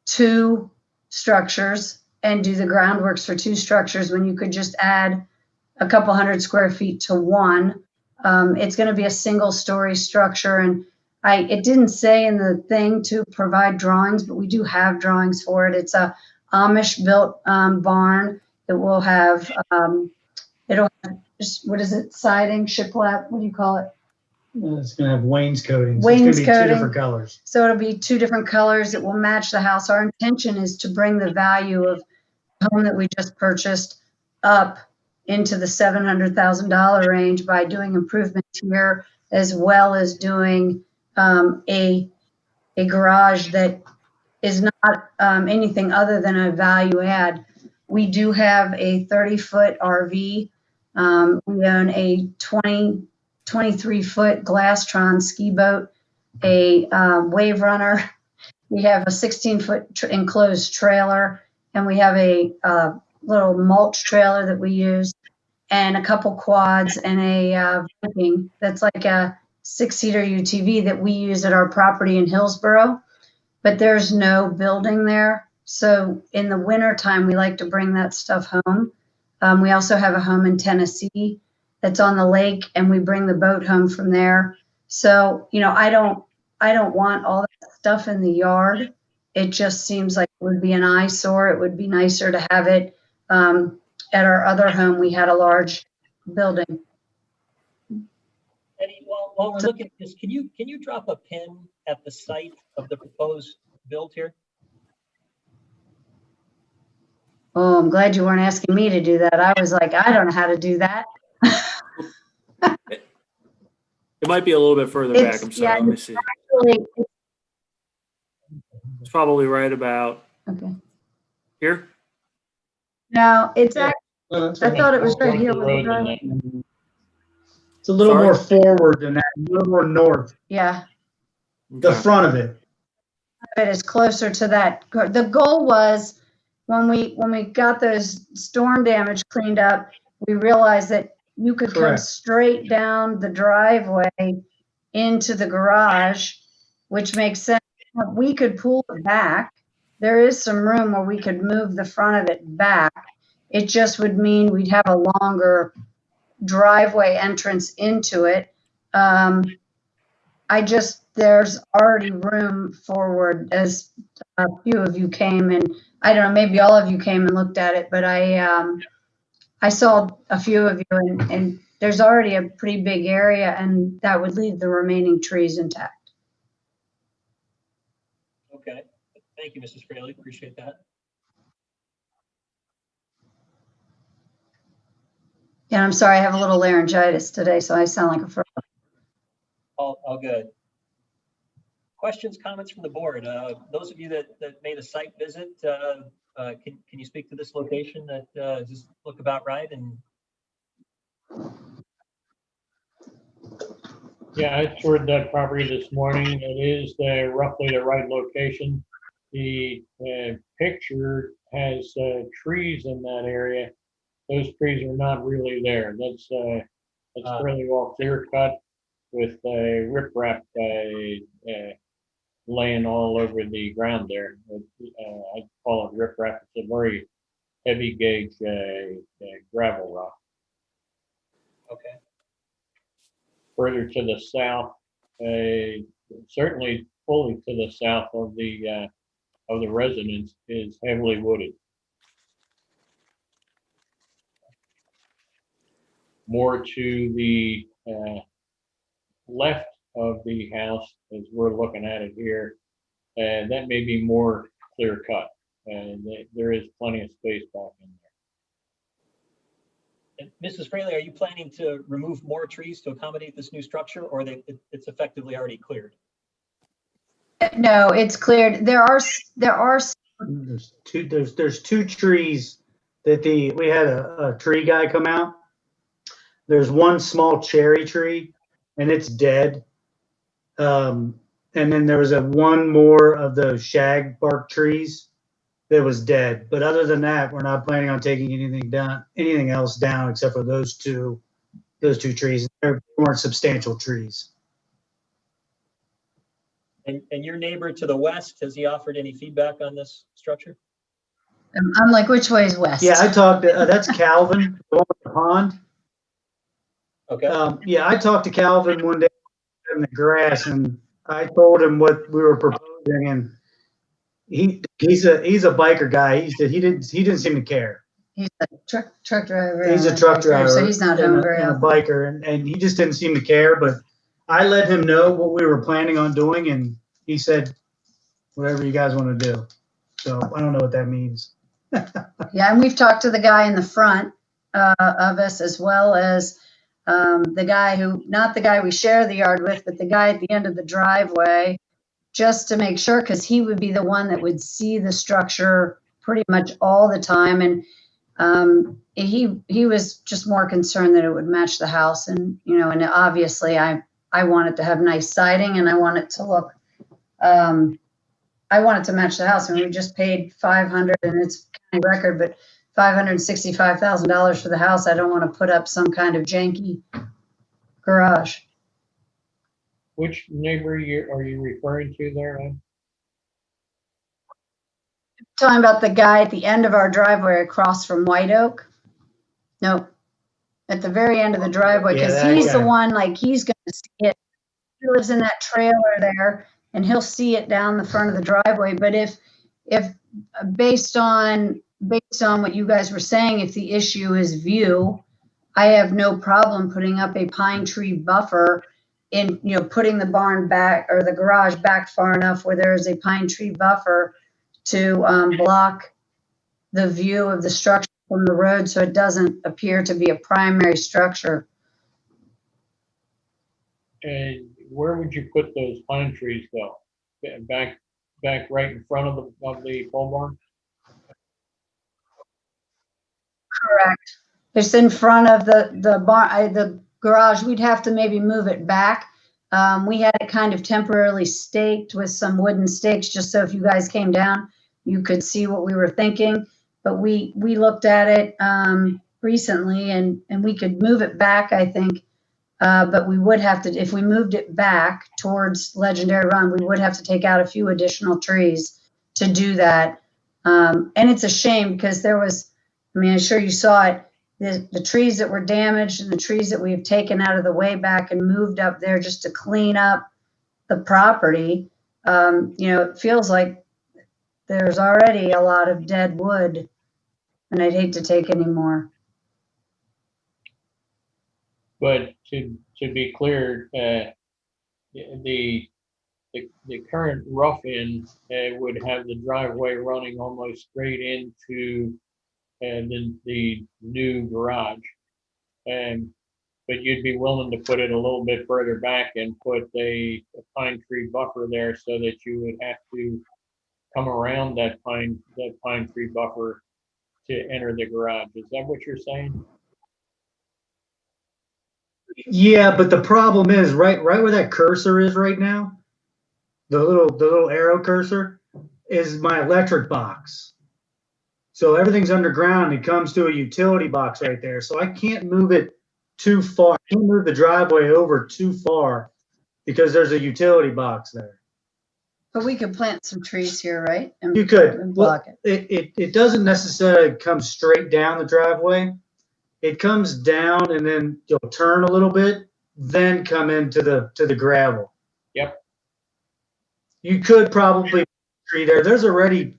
two structures and do the groundworks for two structures when you could just add a couple hundred square feet to one. It's going to be a single story structure, and it didn't say in the thing to provide drawings, but we do have drawings for it. It's a Amish built barn. It will have it'll have, what is it, siding, shiplap, what do you call it? It's gonna have wainscoting. So it's gonna be two Wainscoting. different colors. So it'll be two different colors. It will match the house. Our intention is to bring the value of the home that we just purchased up into the $700,000 range by doing improvements here, as well as doing a garage that is not anything other than a value add. We do have a 30-foot RV. We own a 23-foot Glastron ski boat, a wave runner. We have a 16-foot enclosed trailer, and we have a little mulch trailer that we use, and a couple quads and a Viking that's like a 6-seater UTV that we use at our property in Hillsborough, but there's no building there. So in the wintertime, we like to bring that stuff home. We also have a home in Tennessee that's on the lake, and we bring the boat home from there. So, you know, I don't want all that stuff in the yard. It just seems like it would be an eyesore. It would be nicer to have it. At our other home, we had a large building. Eddie, while we're looking at this, can you drop a pin at the site of the proposed build here? Oh, I'm glad you weren't asking me to do that. I was like, I don't know how to do that. It might be a little bit further back. I'm sorry. Yeah, Let me see. actually, It's probably right about okay. here. No, it's Yeah. actually, I thought it was right here. Closer where the road than driveway- that. It's a little Sorry? more forward than that, a little more north, Yeah, the Okay. front of it. it is closer to that. The goal was when we got those storm damage cleaned up, we realized that you could come Correct. straight down the driveway into the garage, which makes sense. We could pull it back. There is some room where we could move the front of it back. It just would mean we'd have a longer driveway entrance into it. There's already room forward, as a few of you came, and I don't know, maybe all of you came and looked at it, but I saw a few of you, and there's already a pretty big area, and that would leave the remaining trees intact. Okay, thank you, Mrs. Fraley, appreciate that. Yeah, I'm sorry, I have a little laryngitis today, so I sound like a frog. All good. Questions, comments from the board? Those of you that made a site visit, can you speak to this location that just look about right? And Yeah, I toured that property this morning. It is roughly the right location. The picture has trees in that area. Those trees are not really there. That's fairly well clear cut with riprap laying all over the ground there. I call it riprap. It's a very heavy gauge gravel rock. okay, Further to the south, certainly fully to the south of the residence is heavily wooded. More to the left of the house, as we're looking at it here, that may be more clear cut. And there is plenty of space back in there. and Mrs. Fraley, are you planning to remove more trees to accommodate this new structure, or it's effectively already cleared? No, it's cleared. There are There's two trees that we had a tree guy come out There's one small cherry tree and it's dead. And then there was one more of those shag bark trees that was dead. But other than that, we're not planning on taking anything else down except for those two trees. They weren't substantial trees. And your neighbor to the west, has he offered any feedback on this structure? I'm like, which way is west? Yeah, I talked to, that's Calvin, the one with the pond. Okay. Yeah, I talked to Calvin one day in the grass, and I told him what we were proposing, and he's a biker guy. He didn't seem to care. He's a truck driver. He's a and truck driver, so he's not home very and a often. biker, and he just didn't seem to care. But I let him know what we were planning on doing, and he said, "Whatever you guys want to do." So I don't know what that means. Yeah, and we've talked to the guy in the front of us, as well as the guy not the guy we share the yard with, but the guy at the end of the driveway, just to make sure, because he would be the one that would see the structure pretty much all the time. And he was just more concerned that it would match the house. And, and obviously I want it to have nice siding, and I want it to look, I want it to match the house. And we just paid $500, and it's county record, but $565,000 for the house. I don't want to put up some kind of janky garage. Which neighbor are you referring to there, Ann? Talking about the guy at the end of our driveway across from White Oak? No, at the very end of the driveway, because Yeah, that he's the guy. one, like, he's going to see it. He lives in that trailer there, and he'll see it down the front of the driveway. But if based on what you guys were saying, if the issue is view, I have no problem putting up a pine tree buffer in, putting the barn back or the garage back far enough where there is a pine tree buffer to block the view of the structure from the road, so it doesn't appear to be a primary structure. And where would you put those pine trees though? Back right in front of the pole barn? Correct. It's in front of the barn, the garage. We'd have to maybe move it back. We had it kind of temporarily staked with some wooden stakes, just so if you guys came down, you could see what we were thinking. But we looked at it recently, and we could move it back, I think. But we would have to, if we moved it back towards Legendary Run, we would have to take out a few additional trees to do that. And it's a shame, because there was, I'm sure you saw it, the trees that were damaged and the trees that we've taken out of the way back and moved up there just to clean up the property. It feels like there's already a lot of dead wood, and I'd hate to take any more. But to be clear, the current rough-in would have the driveway running almost straight into the new garage. But you'd be willing to put it a little bit further back and put a pine tree buffer there, so that you would have to come around that pine tree buffer to enter the garage. Is that what you're saying? Yeah, but the problem is right where that cursor is right now, the little arrow cursor is my electric box. So everything's underground. It comes to a utility box right there. So I can't move it too far. I can't move the driveway over too far because there's a utility box there. But we could plant some trees here, right? And You could. and block it. It doesn't necessarily come straight down the driveway. It comes down, and then you'll turn a little bit, then come into the gravel. Yep. You could probably put a tree there. There's already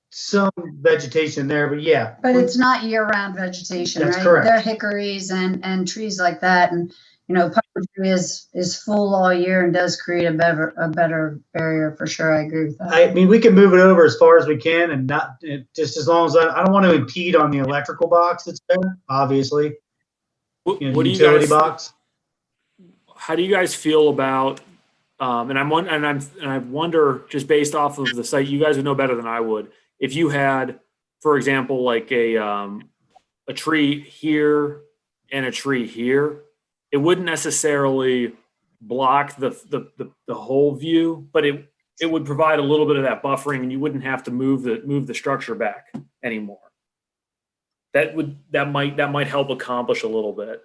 some vegetation there, but yeah. But it's not year-round vegetation, That's right? correct. They're hickories and trees like that, and pine tree is full all year and does create a better barrier for sure. I agree with that. I mean, we can move it over as far as we can, and not just as long as I don't want to impede on the electrical box that's there, obviously. What do you utility guys? box. How do you guys feel about? And I wonder, just based off of the site, you guys would know better than I would. If you had, for example, like a tree here and a tree here, it wouldn't necessarily block the whole view, but it would provide a little bit of that buffering, and you wouldn't have to move the structure back anymore. That might help accomplish a little bit.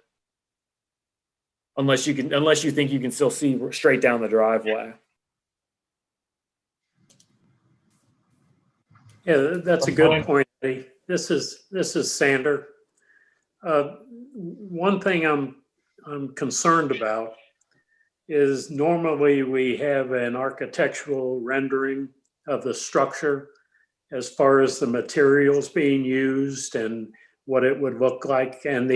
Unless you think you can still see straight down the driveway. Yeah, that's a good point, Eddie. This is Sander. One thing I'm concerned about is normally we have an architectural rendering of the structure as far as the materials being used and what it would look like. And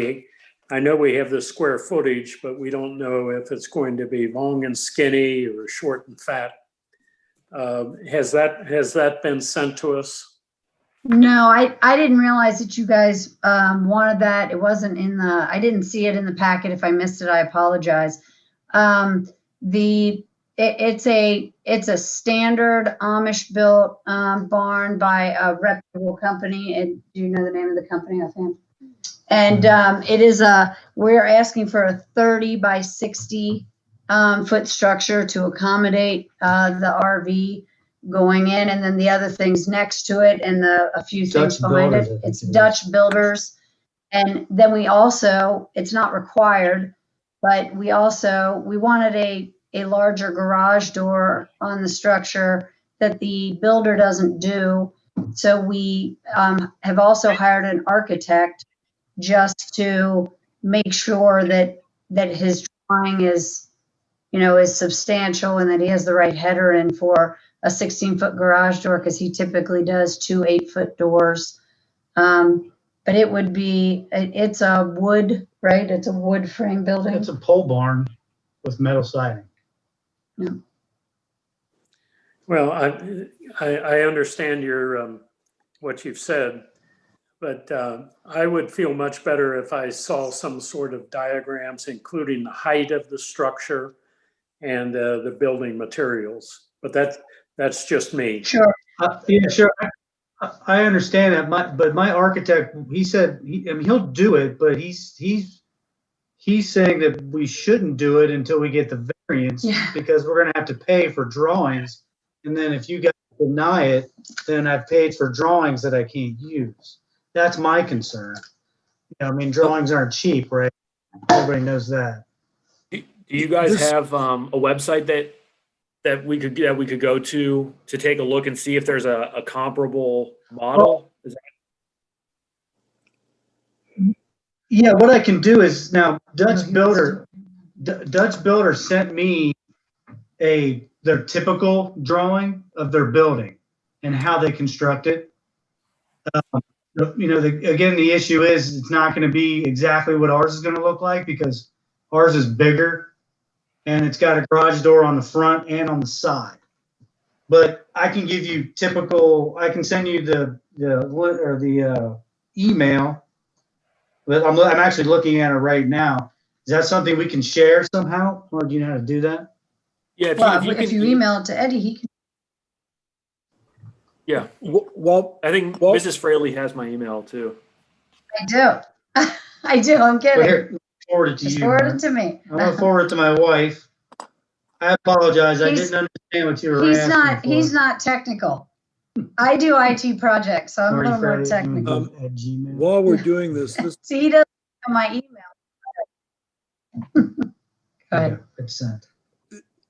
I know we have the square footage, but we don't know if it's going to be long and skinny or short and fat. Has that been sent to us? No, I didn't realize that you guys wanted that. It wasn't in the, I didn't see it in the packet. If I missed it, I apologize. It's a standard Amish built barn by a reputable company. And do you know the name of the company offhand? And we're asking for a 30 by 60 foot structure to accommodate the RV going in, and then the other things next to it, and a few things behind it. It's Dutch builders. And then we also, it's not required, but we wanted a larger garage door on the structure that the builder doesn't do. So we have also hired an architect just to make sure that his drawing is substantial and that he has the right header in for a 16-foot garage door, because he typically does 2 8-foot doors. But it's a wood, right? It's a wood frame building. It's a pole barn with metal siding. Yeah. Well, I understand what you've said, but I would feel much better if I saw some sort of diagrams, including the height of the structure and the building materials. But that's just me. Sure. Yeah, sure. I understand that. But my architect, he said, he'll do it, but he's saying that we shouldn't do it until we get the variance, because we're going to have to pay for drawings. And then if you guys deny it, then I've paid for drawings that I can't use. That's my concern. Drawings aren't cheap, right? Everybody knows that. Do you guys have a website that we could go to take a look and see if there's a comparable model? Yeah, what I can do is now Dutch Builder sent me their typical drawing of their building and how they construct it. Again, the issue is it's not going to be exactly what ours is going to look like, because ours is bigger and it's got a garage door on the front and on the side. But I can give you I can send you the email. I'm actually looking at it right now. Is that something we can share somehow, or do you know how to do that? Yeah, if you email it to Eddie, he can. Yeah. Well, I think Mrs. Fraley has my email too. I do. I do. I'm kidding. Here, forward it to Just you. forward it to me. I'm gonna forward it to my wife. I apologize. I didn't understand what you were asking for. He's not technical. I do IT projects, so I'm a little more technical. At Gmail. while we're doing this, See, he doesn't have my email. Go ahead. Yeah, it's sent.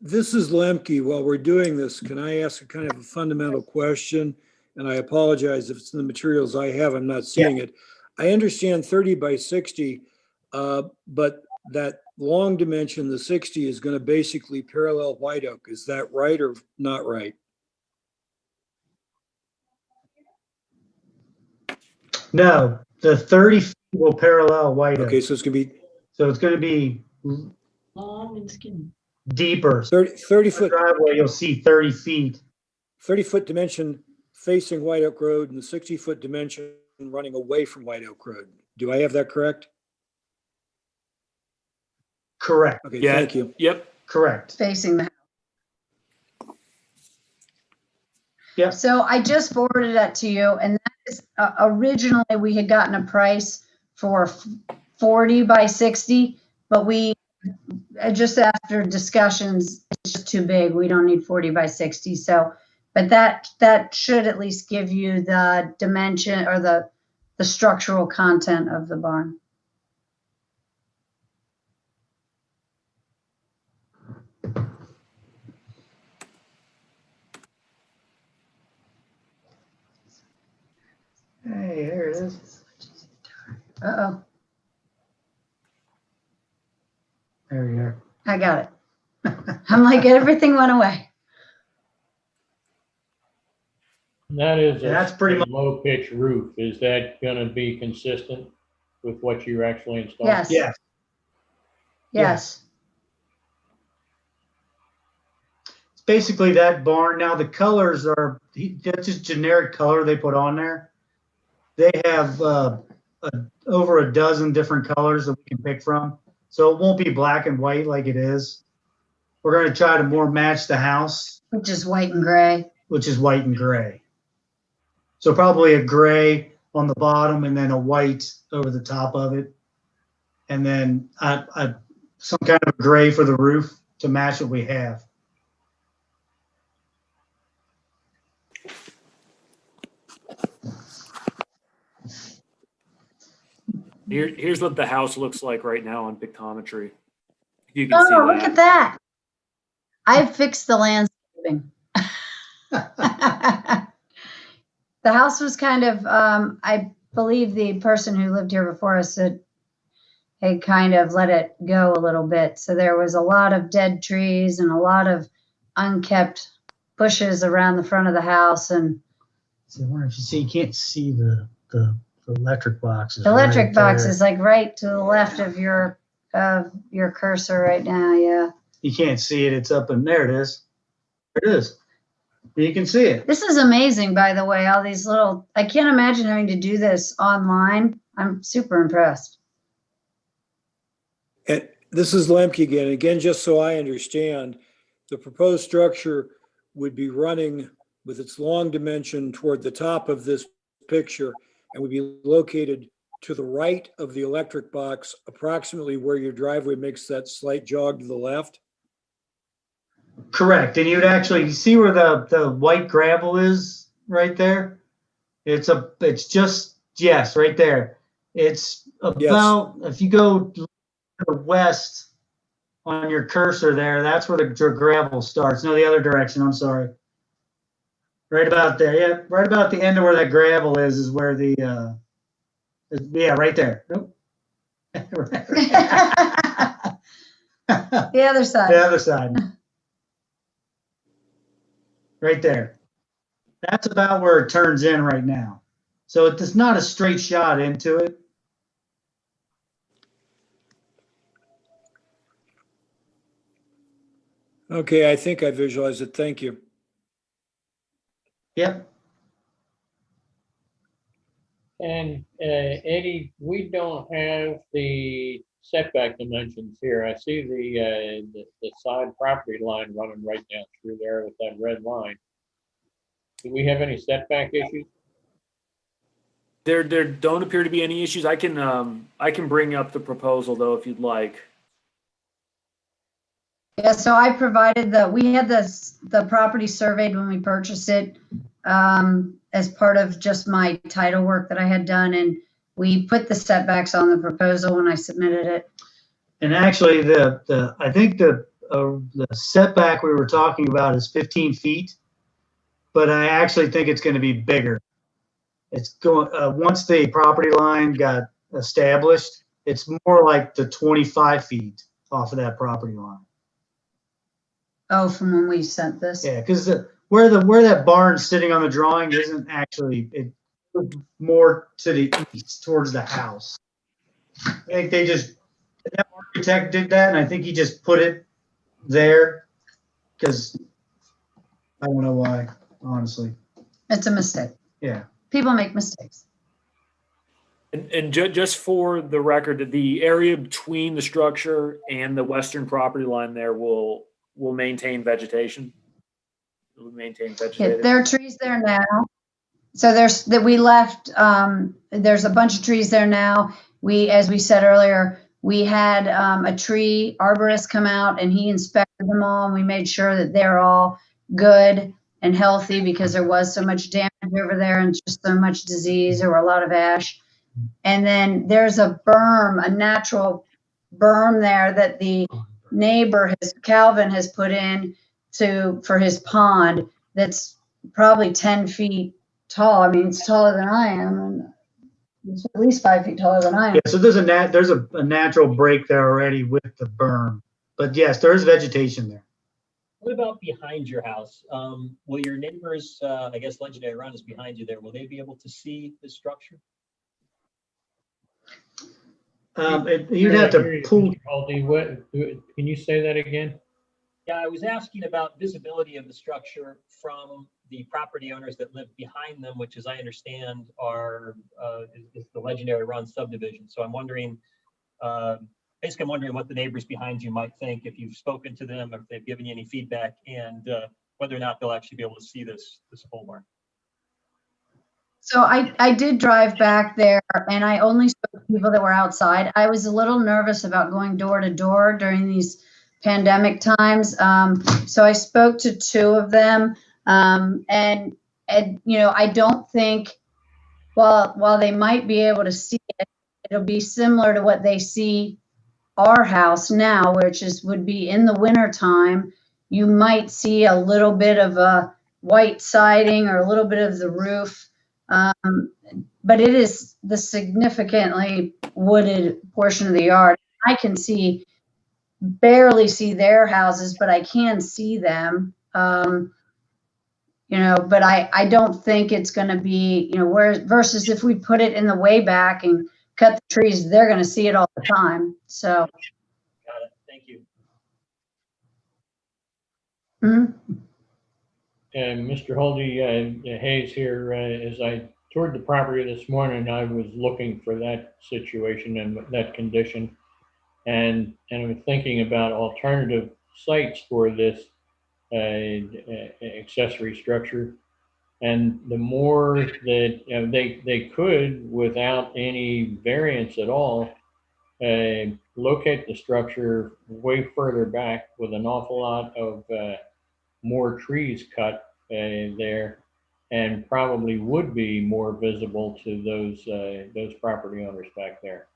this is Lemke. While we're doing this, can I ask a kind of a fundamental question? And I apologize if it's in the materials I have, I'm not seeing it. I understand 30 by 60, but that long dimension, the 60, is going to basically parallel white oak. Is that right or not right? No, the 30 feet will parallel white oak. Okay, so it's going to be Long and skinny. deeper. 30 foot Driveway, you'll see 30 feet. 30-foot dimension facing White Oak Road and the 60-foot dimension running away from White Oak Road. Do I have that correct? Correct. Okay, Yeah. thank you. Yep. Correct. Facing the house. Yep. So I just forwarded that to you, and that is originally we had gotten a price for 40 by 60, but we, just after discussions, it's just too big. We don't need 40 by 60. So, but that should at least give you the dimension or the structural content of the barn. Hey, there it is. Uh-oh, There we are. I got it. I'm like, everything went away. That is Yeah, that's pretty a much- low pitch roof. Is that gonna be consistent with what you're actually installing? Yes. Yes. Yes. It's basically that barn. Now the colors are, that's just generic color they put on there. They have over a dozen different colors that we can pick from. So it won't be black and white like it is. We're going to try to more match the house, Which is white and gray. which is white and gray. So probably a gray on the bottom and then a white over the top of it. And then some kind of gray for the roof to match what we have. Here's what the house looks like right now on pictometry. You can see Oh, look at that. I fixed the landscaping. The house was kind of, I believe the person who lived here before us had kind of let it go a little bit. So there was a lot of dead trees and a lot of unkept bushes around the front of the house. And So where if you see, you can't see the electric boxes. the electric right box there. is like right to the left of your cursor right now. Yeah. You can't see it. It's up in there. It is. There it is. You can see it. This is amazing, by the way, all these little, I can't imagine having to do this online. I'm super impressed. And this is Lemke again. Again, just so I understand, the proposed structure would be running with its long dimension toward the top of this picture and would be located to the right of the electric box, approximately where your driveway makes that slight jog to the left. Correct. And you'd actually see where the white gravel is right there. It's just, yes, right there. It's about, if you go to the west on your cursor there, that's where the gravel starts. No, the other direction. I'm sorry. Right about there. Yeah. Right about the end of where that gravel is where the, yeah, right there. Nope. The other side. The other side. Right there. That's about where it turns in right now. So it's not a straight shot into it. Okay, I think I visualized it. Thank you. Yep. And Eddie, we don't have the setback dimensions here. I see the side property line running right down through there with that red line. Do we have any setback issues? There don't appear to be any issues. I can bring up the proposal though if you'd like. Yeah, so I provided we had the property surveyed when we purchased it as part of just my title work that I had done. And we put the setbacks on the proposal when I submitted it. And actually I think the setback we were talking about is 15 feet, but I actually think it's going to be bigger. It's going, once the property line got established, it's more like the 25 feet off of that property line. Oh, from when we sent this? Yeah, because where that barn's sitting on the drawing isn't actually, it more to the east towards the house. I think that architect did that, and I think he just put it there because I don't know why, honestly. It's a mistake. Yeah. People make mistakes. And just for the record, the area between the structure and the western property line there will maintain vegetation. It will maintain Yeah, vegetated. there are trees there now. So there's a bunch of trees there now. as we said earlier, we had a tree arborist come out and he inspected them all, and we made sure that they're all good and healthy because there was so much damage over there and just so much disease. There were a lot of ash. And then there's a berm, a natural berm there that the neighbor, Calvin, has put in for his pond that's probably 10 feet tall. I mean, it's taller than I am, and it's at least 5 feet taller than I am. Yeah, so there's a natural break there already with the berm. But yes, there is vegetation there. What about behind your house? Will your neighbors, I guess Legendary Run is behind you there, will they be able to see the structure? You'd have to pull. Can you say that again? Yeah, I was asking about visibility of the structure from the property owners that live behind them, which, as I understand, is the Legendary Run subdivision. So I'm wondering, basically, I'm wondering what the neighbors behind you might think, if you've spoken to them, if they've given you any feedback, and whether or not they'll actually be able to see this pole barn. So I did drive back there, and I only spoke to people that were outside. I was a little nervous about going door to door during these pandemic times. So I spoke to 2 of them. And I don't think, while they might be able to see it, it'll be similar to what they see our house now, which would be in the winter time. You might see a little bit of a white siding or a little bit of the roof. But it is the significantly wooded portion of the yard. I can barely see their houses, but I can see them. But I don't think it's going to be, versus if we put it in the way back and cut the trees, they're going to see it all the time. So. Got it. Thank you. Mm-hmm. And Mr. Holdy, Hayes here, as I toured the property this morning, I was looking for that situation and that condition. And I'm thinking about alternative sites for this accessory structure. And the more that they could, without any variance at all, locate the structure way further back with an awful lot of more trees cut there, and probably would be more visible to those property owners back there.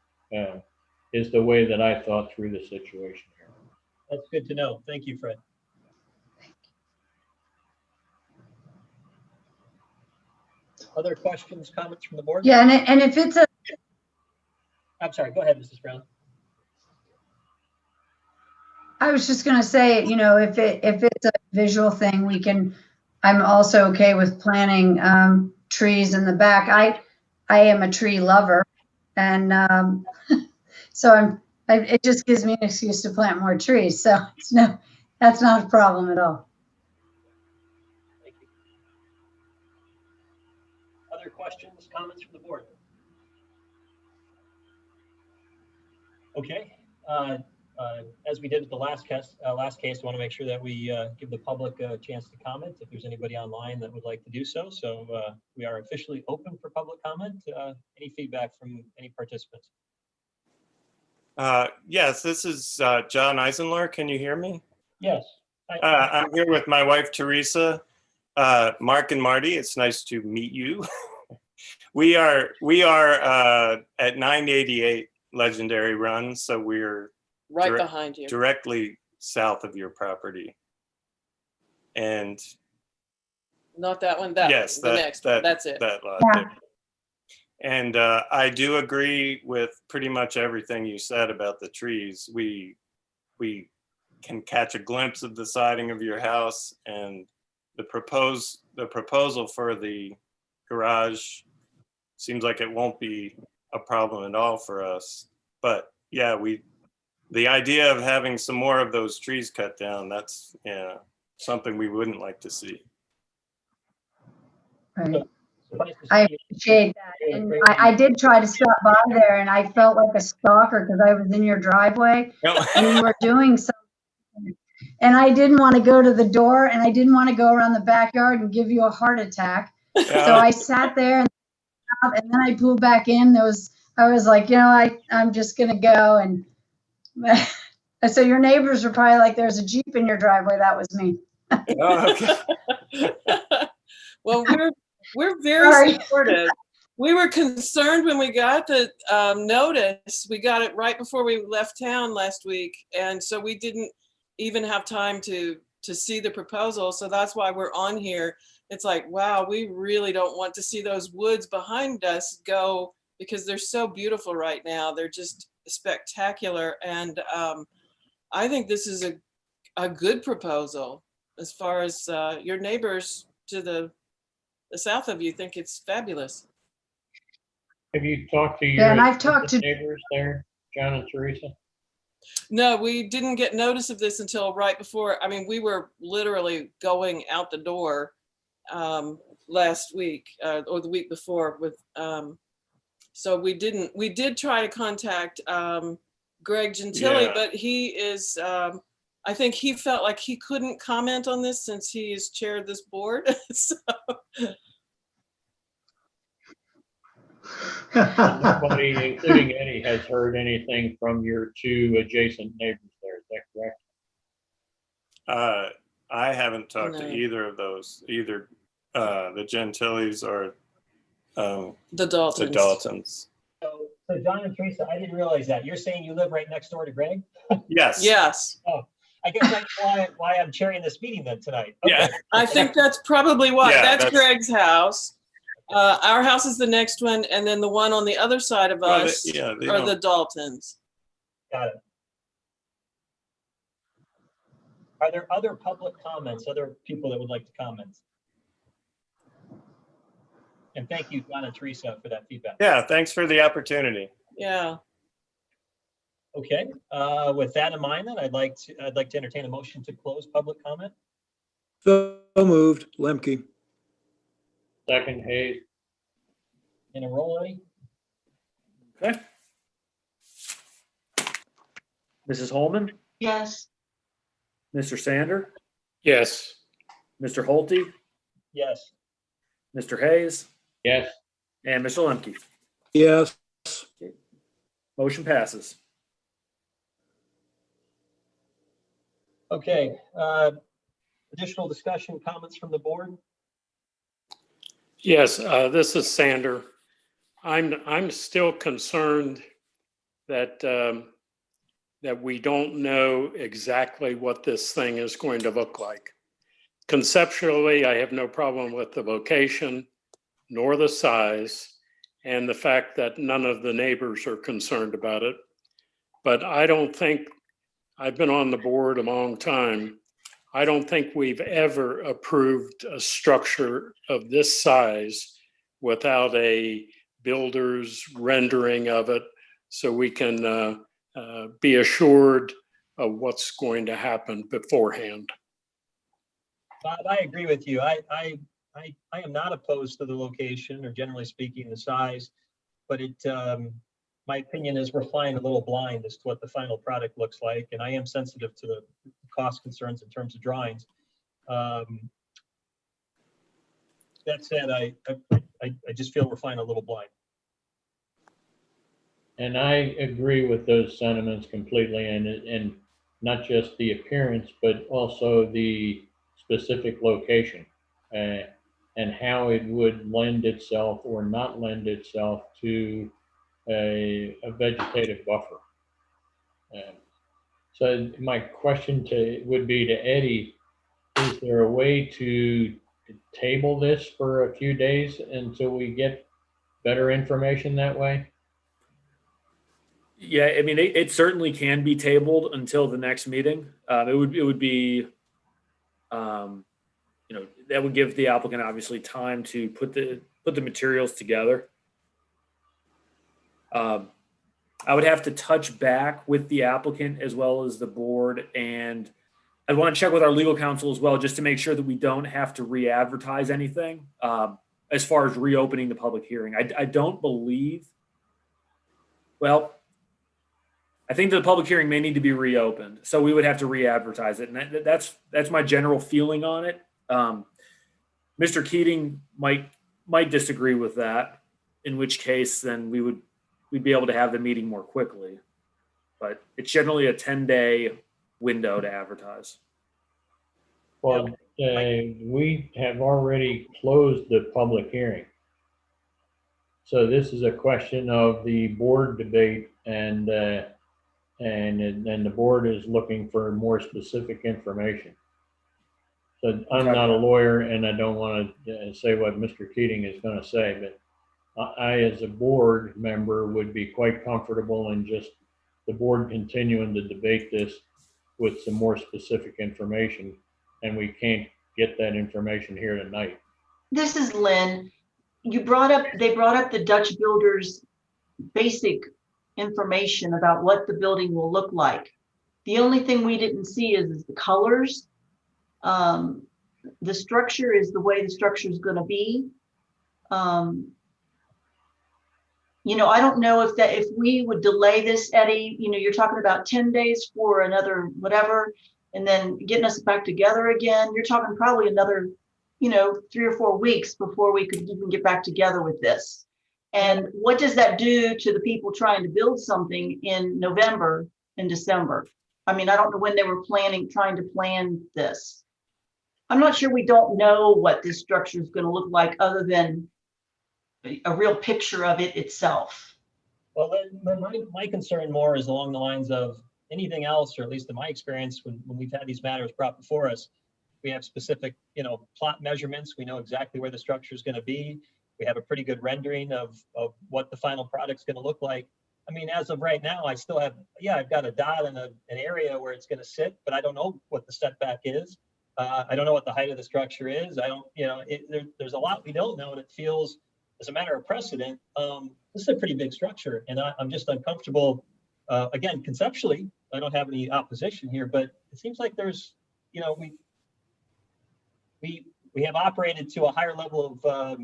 Is the way that I thought through the situation here. That's good to know. Thank you, Fred. Other questions, comments from the board? Yeah, and if it's a. I'm sorry, go ahead, Mrs. Brown. I was just going to say, if it's a visual thing, I'm also okay with planting trees in the back. I am a tree lover, and so it just gives me an excuse to plant more trees. So that's not a problem at all. Thank you. Other questions, comments from the board? Okay. As we did with the last case, I want to make sure that we give the public a chance to comment if there's anybody online that would like to do so. So we are officially open for public comment. Any feedback from any participants? Yes, this is John Eisenlohr. Can you hear me? Yes. I'm here with my wife, Teresa. Mark and Marty, it's nice to meet you. we are at 988 Legendary Run, so we're right behind you, directly south of your property. And not that one, that yes, one, that's it. That lot there. And I do agree with pretty much everything you said about the trees. We can catch a glimpse of the siding of your house, and the proposal for the garage seems like it won't be a problem at all for us. But yeah, the idea of having some more of those trees cut down, that's something we wouldn't like to see. Right. I appreciate that. And I did try to stop by there, and I felt like a stalker because I was in your driveway and you were doing something. And I didn't want to go to the door, and I didn't want to go around the backyard and give you a heart attack. So I sat there and then I pulled back in. There was I was like, I'm just gonna go and so your neighbors were probably like, there's a Jeep in your driveway. That was me. Oh, okay. Well, we're Sorry. very supportive. We were concerned when we got the notice. We got it right before we left town last week, and so we didn't even have time to see the proposal. So that's why we're on here. It's like, wow, we really don't want to see those woods behind us go, because they're so beautiful right now. They're just spectacular, and I think this is a good proposal. As far as your neighbors to the south of you think it's fabulous. Have you talked to Yeah, your and I've talked to neighbors there, John and Teresa? No, we didn't get notice of this until right before. I mean, we were literally going out the door last week or the week before with. So we did try to contact Greg Gentili, Yeah. but he is. I think he felt like he couldn't comment on this since he has chaired this board. So. Nobody, including Eddie, has heard anything from your two adjacent neighbors there. Is that correct? I haven't talked to No. either of those, either the Gentilis or The Daltons. the Daltons. So John and Teresa, I didn't realize that. You're saying you live right next door to Greg? Yes. Yes. Oh, I guess that's why I'm chairing this meeting then tonight. Okay. Yeah. I think that's probably why. Yeah, that's that's- Greg's house. Our house is the next one, and then the one on the other side of Well, us they are don't- the Daltons. Got it. Are there other public comments, other people that would like to comment? And thank you, John and Teresa, for that feedback. Yeah, thanks for the opportunity. Yeah. Okay, with that in mind, then I'd like to entertain a motion to close public comment. So moved, Lemke. Second, Hayes. In a roll, Eddie? Okay. Mrs. Holman, Yes. Mr. Sander, Yes. Mr. Holte, Yes. Mr. Hayes, Yes. and Mr. Lemke. Yes. Motion passes. Okay, additional discussion, comments from the board? Yes, this is Sander. I'm still concerned that that we don't know exactly what this thing is going to look like. Conceptually, I have no problem with the location nor the size and the fact that none of the neighbors are concerned about it. But I don't think, I've been on the board a long time, I don't think we've ever approved a structure of this size without a builder's rendering of it, so we can be assured of what's going to happen beforehand. Bob, I agree with you. I am not opposed to the location, or generally speaking, the size, but my opinion is we're flying a little blind as to what the final product looks like, and I am sensitive to the cost concerns in terms of drawings. That said, I just feel we're flying a little blind. And I agree with those sentiments completely, and not just the appearance, but also the specific location and how it would lend itself or not lend itself to a vegetative buffer. So my question would be to Eddie, is there a way to table this for a few days until we get better information that way? Yeah, I mean, it certainly can be tabled until the next meeting. It would be, that would give the applicant obviously time to put the materials together. I would have to touch back with the applicant as well as the board, and I want to check with our legal counsel as well, just to make sure that we don't have to re-advertise anything as far as reopening the public hearing. I don't believe, well, I think the public hearing may need to be reopened, so we would have to re-advertise it, and that's my general feeling on it. Mr. Keating might disagree with that, in which case then we would we'd be able to have the meeting more quickly. But it's generally a 10-day window to advertise. Well, we have already closed the public hearing. So this is a question of the board debate, and the board is looking for more specific information. So I'm not a lawyer, and I don't want to say what Mr. Keating is going to say, but I, as a board member, would be quite comfortable in just the board continuing to debate this with some more specific information, and we can't get that information here tonight. This is Lynn. They brought up the Dutch builders' basic information about what the building will look like. The only thing we didn't see is the colors. The structure is the way the structure is going to be. You know, I don't know if we would delay this, Eddie, you know, you're talking about 10 days for another whatever, and then getting us back together again. You're talking probably another, you know, 3 or 4 weeks before we could even get back together with this. And what does that do to the people trying to build something in November and December? I mean, I don't know when they were trying to plan this. I'm not sure we don't know what this structure is going to look like other than a real picture of it itself. Well, my concern more is along the lines of anything else, or at least in my experience, when we've had these matters brought before us, we have specific, you know, plot measurements. We know exactly where the structure is going to be. We have a pretty good rendering of what the final product's going to look like. I mean, as of right now, I still have, I've got a dot in an area where it's going to sit, but I don't know what the setback is. I don't know what the height of the structure is. I don't, you know, there's a lot we don't know, and it feels, as a matter of precedent, this is a pretty big structure, and I'm just uncomfortable. Again, conceptually, I don't have any opposition here, but it seems like there's, you know, we have operated to a higher level of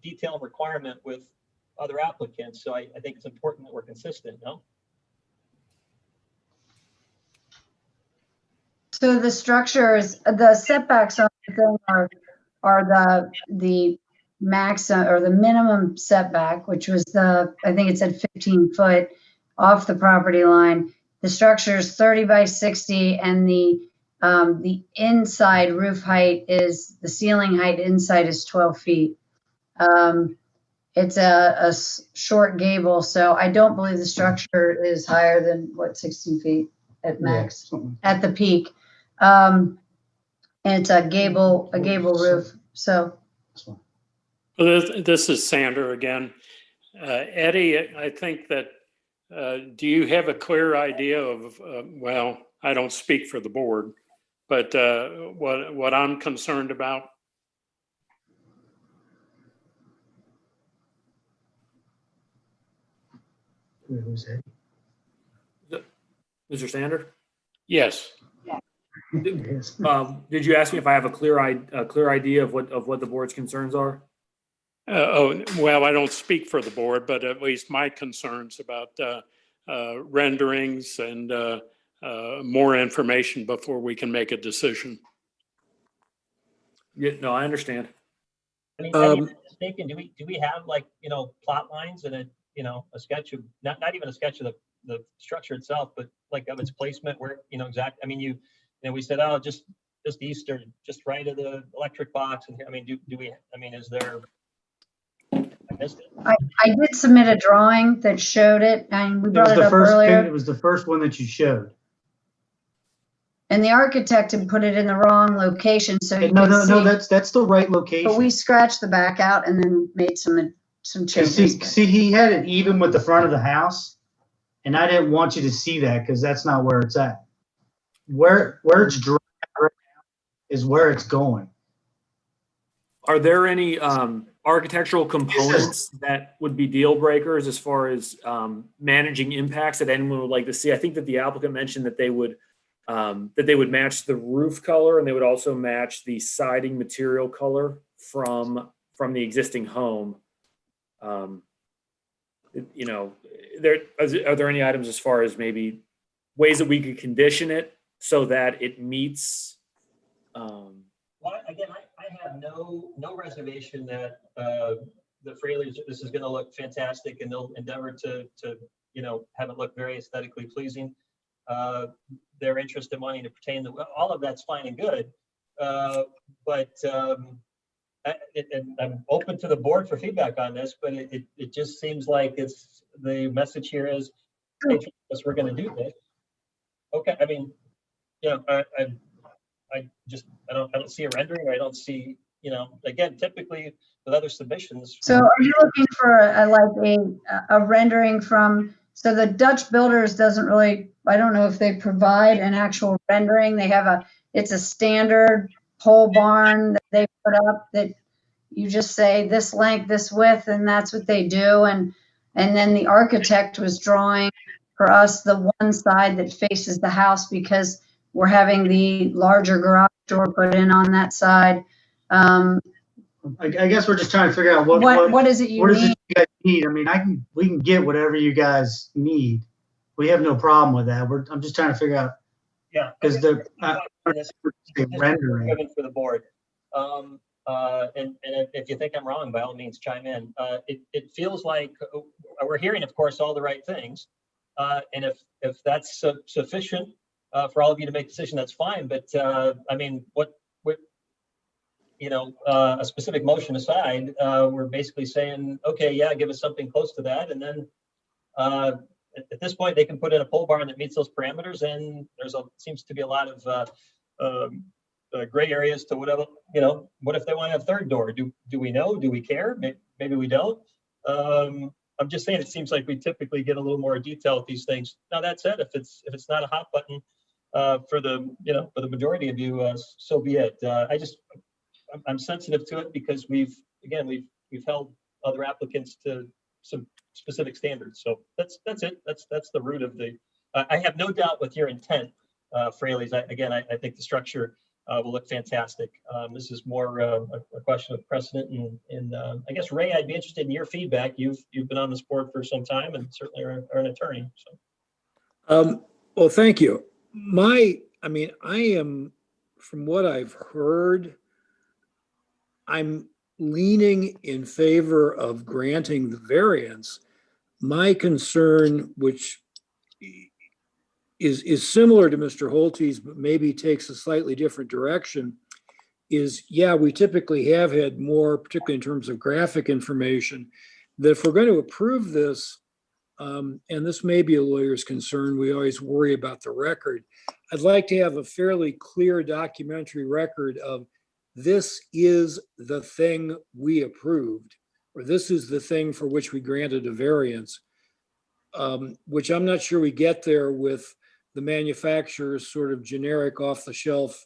detail and requirement with other applicants, so I think it's important that we're consistent, no? So the structures, the setbacks on the thing are the max or the minimum setback, which was I think it said 15 foot off the property line. The structure is 30 by 60, and the inside roof height is, the ceiling height inside is 12 feet. It's a short gable, so I don't believe the structure is higher than 16 feet at max, at the peak. And it's a gable roof. So This is Sander again. Eddie, I think that, do you have a clear idea of, well, I don't speak for the board, but what I'm concerned about? Mr. Sander? Yes. Did you ask me if I have a clear idea of what the board's concerns are? Well, I don't speak for the board, but at least my concerns about renderings and more information before we can make a decision. Yeah, no, I understand. I mean, Eddie, if I'm mistaken, do we have, like, you know, plot lines and a sketch of, not even a sketch of the structure itself, but like of its placement, where, you know, I mean, we said, oh, just east or just right of the electric box, and I mean, do we, I mean, is there? I missed it. I did submit a drawing that showed it, and we brought it up earlier. It was the first one that you showed. And the architect had put it in the wrong location, so you No, could no, see. that's the right location. But we scratched the back out and then made some changes. See, he had it even with the front of the house, and I didn't want you to see that because that's not where it's at. Where it's drawn right now is where it's going. Are there any architectural components that would be deal breakers as far as managing impacts that anyone would like to see? I think that the applicant mentioned that they would match the roof color, and they would also match the siding material color from the existing home. You know, are there any items as far as maybe ways that we could condition it so that it meets? Well, again, I have no reservation that the Fraley's, this is going to look fantastic, and they'll endeavor to have it look very aesthetically pleasing. Their interest and wanting to pertain to all of that's fine and good, but and I'm open to the board for feedback on this, but it just seems like it's the message here is, hey, trust us, we're going to do this. Okay, I mean, I don't see a rendering. I don't see, again, typically with other submissions. So are you looking for a rendering from, so the Dutch Builders doesn't really, I don't know if they provide an actual rendering. They have it's a standard pole barn that they put up that you just say this length, this width, and that's what they do. And then the architect was drawing for us the one side that faces the house because we're having the larger garage door put in on that side. I guess we're just trying to figure out What is it you what is need? it you guys need? I mean, we can get whatever you guys need. We have no problem with that. I'm just trying to figure out. Yeah. Because the rendering. For the board. And if you think I'm wrong, by all means, chime in. It feels like we're hearing, of course, all the right things. And if that's sufficient for all of you to make a decision, that's fine. But I mean, a specific motion aside, we're basically saying, okay, yeah, give us something close to that. And then at this point, they can put in a pole barn that meets those parameters. And seems to be a lot of gray areas to whatever, what if they want to have a third door? Do we know? Do we care? Maybe we don't. I'm just saying, it seems like we typically get a little more detail with these things. Now, that said, if it's not a hot button for the majority of you, so be it. I'm sensitive to it because we've held other applicants to some specific standards. So that's it. That's the root of the. I have no doubt with your intent, Fraley's. I think the structure will look fantastic. This is more a question of precedent, and I guess, Ray, I'd be interested in your feedback. You've been on this board for some time and certainly are an attorney. So. Well, thank you. I am, from what I've heard, I'm leaning in favor of granting the variance. My concern, which is similar to Mr. Holte's, but maybe takes a slightly different direction, is, we typically have had more, particularly in terms of graphic information, that if we're going to approve this, and this may be a lawyer's concern, we always worry about the record. I'd like to have a fairly clear documentary record of this is the thing we approved, or this is the thing for which we granted a variance, which I'm not sure we get there with the manufacturer's sort of generic off-the-shelf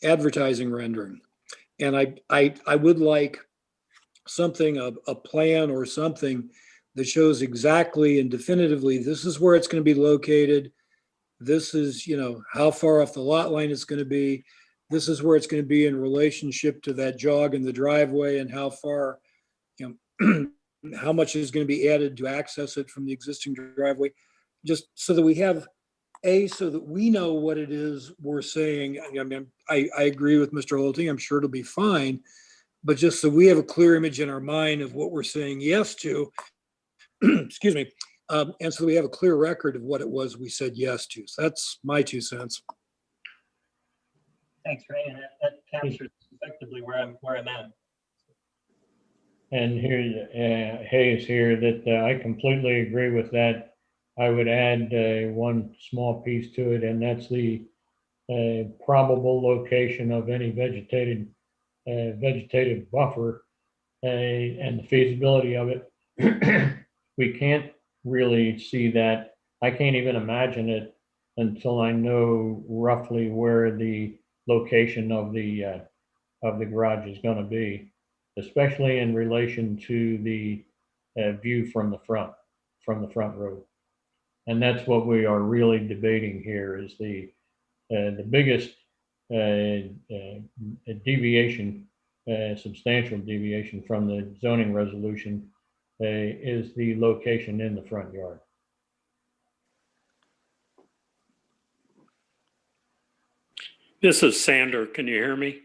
advertising rendering. And I would like something, a plan or something that shows exactly and definitively, this is where it's going to be located. This is, how far off the lot line it's going to be. This is where it's going to be in relationship to that jog in the driveway, and how far, how much is going to be added to access it from the existing driveway, just so that we have so that we know what it is we're saying. I mean, I agree with Mr. Holte. I'm sure it'll be fine, but just so we have a clear image in our mind of what we're saying yes to, excuse me, and so we have a clear record of what it was we said yes to. So that's my 2 cents. Thanks, Ray. And that captures effectively where I'm at. And here, Hayes here, that I completely agree with that. I would add one small piece to it, and that's the probable location of any vegetative buffer and the feasibility of it. We can't really see that. I can't even imagine it until I know roughly where the location of the garage is going to be, especially in relation to the view from the front road. And that's what we are really debating here, is the biggest deviation, substantial deviation from the zoning resolution is the location in the front yard. This is Sander. Can you hear me?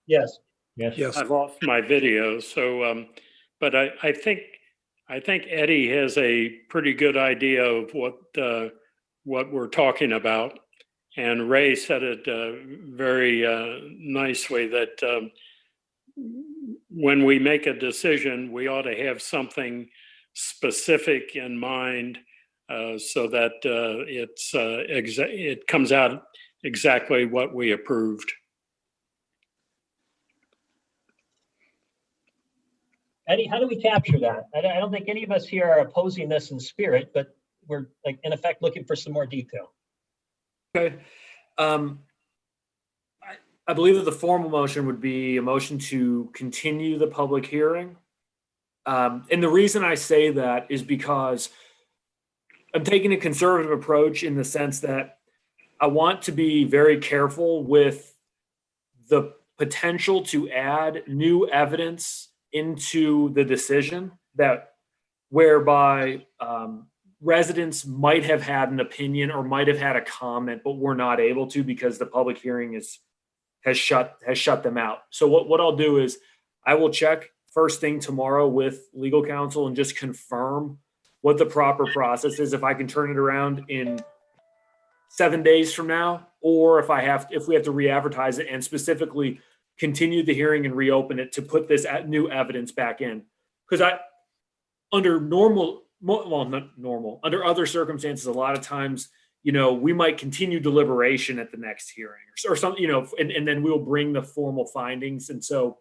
Yes. Yes. Yes. I've off my video. So but I think Eddie has a pretty good idea of what we're talking about. And Ray said it very nicely that when we make a decision, we ought to have something specific in mind so that it comes out exactly what we approved. Eddie, how do we capture that? I don't think any of us here are opposing this in spirit, but we're like in effect looking for some more detail. Okay. I believe that the formal motion would be a motion to continue the public hearing. And the reason I say that is because I'm taking a conservative approach in the sense that I want to be very careful with the potential to add new evidence into the decision that whereby residents might have had an opinion or might have had a comment, but were not able to because the public hearing has shut them out. So what I'll do is I will check first thing tomorrow with legal counsel and just confirm what the proper process is. If I can turn it around in 7 days from now, or if we have to re-advertise it and specifically continue the hearing and reopen it to put this new evidence back in. Because under under other circumstances, a lot of times, we might continue deliberation at the next hearing or something, and then we'll bring the formal findings. And so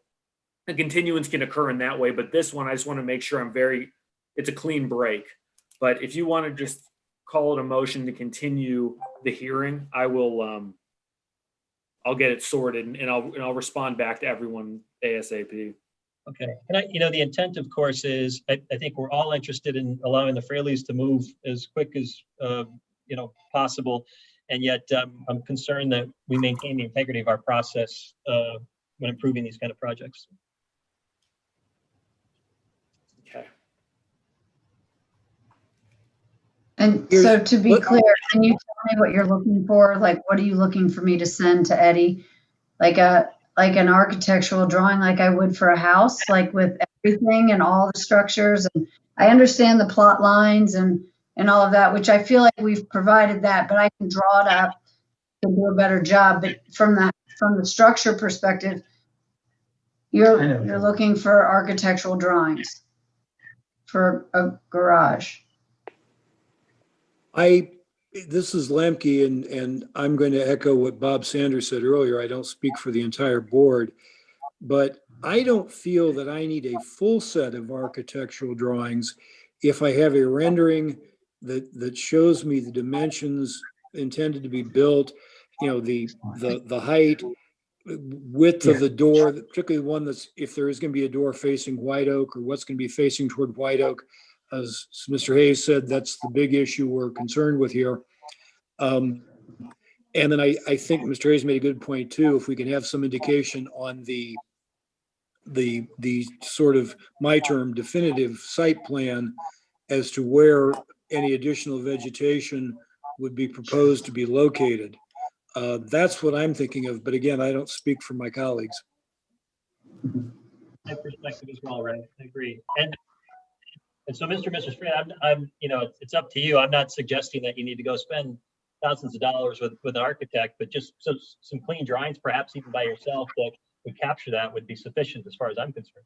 a continuance can occur in that way. But this one, I just want to make sure it's a clean break. But if you want to just call it a motion to continue the hearing, I will, I'll get it sorted and I'll respond back to everyone ASAP. Okay. And the intent, of course, is I think we're all interested in allowing the Fraleys to move as quick as possible, and yet I'm concerned that we maintain the integrity of our process when improving these kind of projects. Okay. And so to be clear, can you tell me what you're looking for? Like, what are you looking for me to send to Eddie? Like an architectural drawing like I would for a house, like with everything and all the structures. And I understand the plot lines and all of that, which I feel like we've provided that, but I can draw it up to do a better job. But from the structure perspective, you're looking for architectural drawings for a garage. This is Lemke, and I'm going to echo what Bob Sanders said earlier. I don't speak for the entire board, but I don't feel that I need a full set of architectural drawings if I have a rendering that shows me the dimensions intended to be built, the height, width of the door, particularly one that's, if there is going to be a door facing White Oak or what's going to be facing toward White Oak. As Mr. Hayes said, that's the big issue we're concerned with here. And then I think Mr. Hayes made a good point too. If we can have some indication on the sort of, my term, definitive site plan as to where any additional vegetation would be proposed to be located. That's what I'm thinking of. But again, I don't speak for my colleagues. My perspective as well, right? I agree. And so, Mr. and Mrs. Frey, I'm, it's up to you. I'm not suggesting that you need to go spend thousands of dollars with an architect, but just some clean drawings, perhaps even by yourself, that would capture that would be sufficient as far as I'm concerned.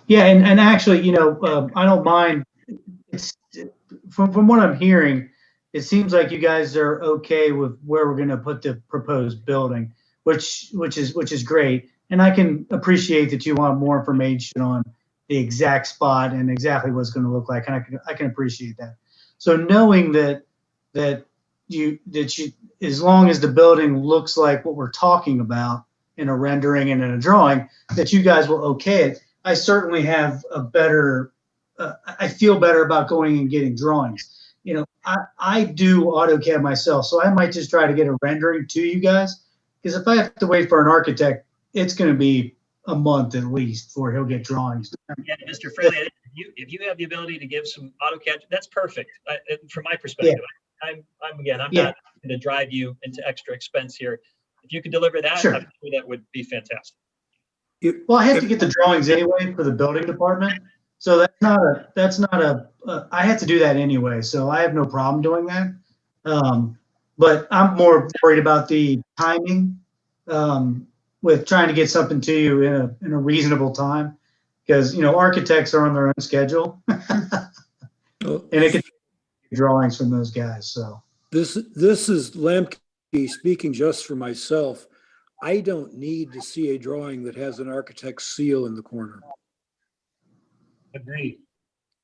Yeah, and actually, I don't mind. It's from what I'm hearing, it seems like you guys are okay with where we're going to put the proposed building, which is great. And I can appreciate that you want more information on the exact spot and exactly what it's going to look like, and I can appreciate that. So knowing that you as long as the building looks like what we're talking about in a rendering and in a drawing, that you guys will okay it. I certainly have a better. I feel better about going and getting drawings. I do AutoCAD myself, so I might just try to get a rendering to you guys, because if I have to wait for an architect, it's going to be a month at least before he'll get drawings. Yeah, Mr. Fraley, if you have the ability to give some AutoCAD, that's perfect. From my perspective, yeah. I'm not going to drive you into extra expense here. If you could deliver that, sure. I'm sure that would be fantastic. Well, I have to get the drawings anyway for the building department. So that's not a, I have to do that anyway, so I have no problem doing that. But I'm more worried about the timing, with trying to get something to you in a reasonable time. Because, architects are on their own schedule. And it can take drawings from those guys, so. This is Lemke speaking just for myself. I don't need to see a drawing that has an architect's seal in the corner. Agreed.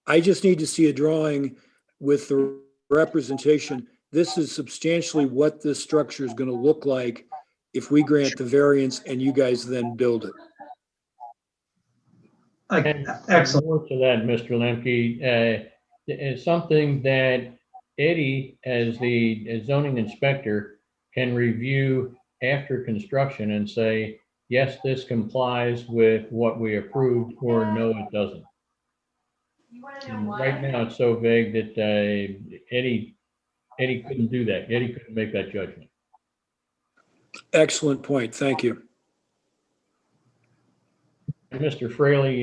I just need to see a drawing with the representation. This is substantially what this structure is going to look like if we grant the variance and you guys then build it. And Excellent. more to that, Mr. Lemke, is something that Eddie, as the zoning inspector, can review after construction and say, yes, this complies with what we approved, or no, it doesn't. And right now, it's so vague that Eddie couldn't do that. Eddie couldn't make that judgment. Excellent point. Thank you. Mr. Fraley,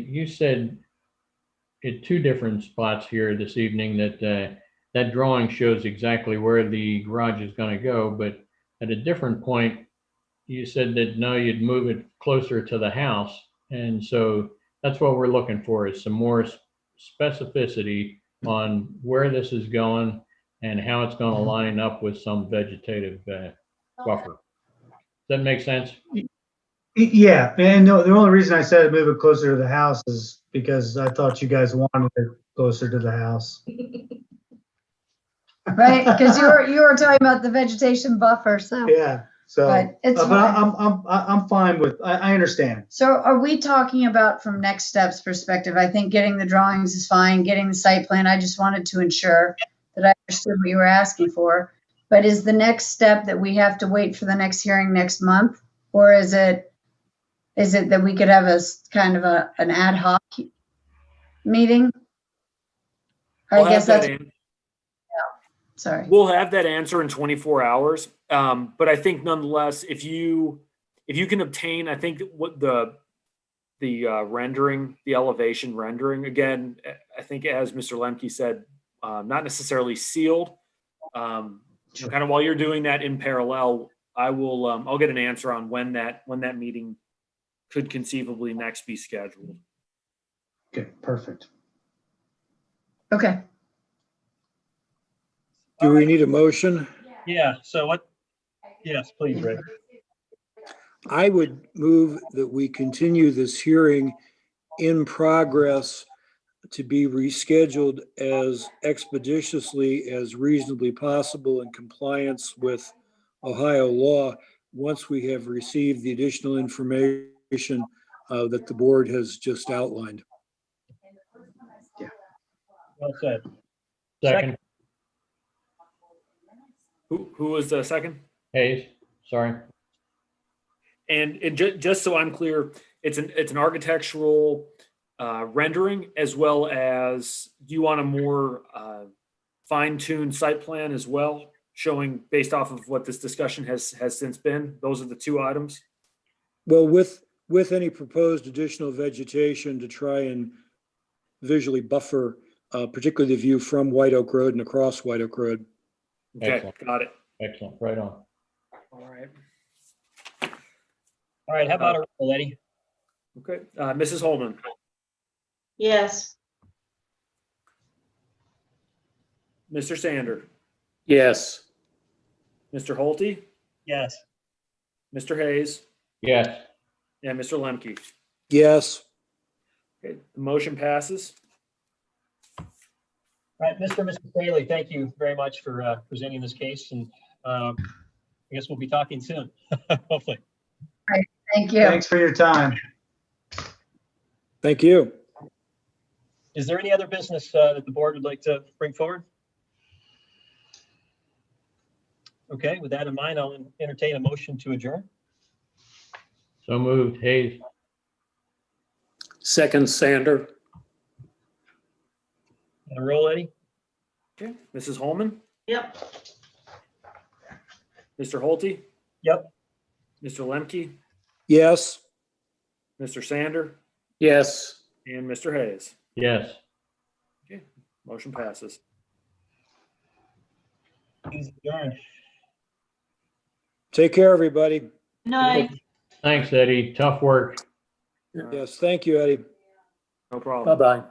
you said at two different spots here this evening that that drawing shows exactly where the garage is going to go, but at a different point, you said that no, you'd move it closer to the house. And so that's what we're looking for, is some more specificity on where this is going and how it's going to line up with some vegetative buffer. Does that make sense? Yeah, and no, the only reason I said move it closer to the house is because I thought you guys wanted it closer to the house. Right, because you were talking about the vegetation buffer, so. Yeah, so, But it's but fine. I'm fine with, I understand. So are we talking about from next steps perspective? I think getting the drawings is fine, getting the site plan. I just wanted to ensure that I understood what you were asking for. But is the next step that we have to wait for the next hearing next month? Or is it that we could have kind of an ad hoc meeting? I guess that's, sorry. We'll have that answer in 24 hours. But I think nonetheless, if you can obtain, I think what the rendering, the elevation rendering, again, I think as Mr. Lemke said, not necessarily sealed. Kind of while you're doing that in parallel, I'll get an answer on when that meeting could conceivably next be scheduled. Okay, perfect. Okay. Do we need a motion? Yeah, so what? Yes, please, Ray. I would move that we continue this hearing in progress to be rescheduled as expeditiously as reasonably possible in compliance with Ohio law once we have received the additional information that the board has just outlined. Well said. Second, Who was the second? Hayes, sorry. And just so I'm clear, it's an architectural rendering, as well as, do you want a more fine-tuned site plan as well, showing based off of what this discussion has since been? Those are the two items. Well, with any proposed additional vegetation to try and visually buffer, particularly the view from White Oak Road and across White Oak Road. Okay, Excellent. got it. Excellent, right on. All right. All right, how about a roll, Eddie? Okay, Mrs. Holman, Yes. Mr. Sander, Yes. Mr. Holte, Yes. Mr. Hayes, Yes. and Mr. Lemke. Yes. Okay, the motion passes. All right, Mr. and Mrs. Bailey, thank you very much for presenting this case, and I guess we'll be talking soon, hopefully. Thank you. Thanks for your time. Thank you. Is there any other business that the board would like to bring forward? Okay, with that in mind, I'll entertain a motion to adjourn. So moved, Hayes. Second, Sander. And a roll, Eddie? Okay, Mrs. Holman, Yep. Mr. Holte, Yep. Mr. Lemke, Yes. Mr. Sander, Yes. and Mr. Hayes. Yes. Okay, motion passes. Meeting's adjourned. Take care, everybody. Good night. Thanks, Eddie. Tough work. Yes, thank you, Eddie. No problem. Bye-bye.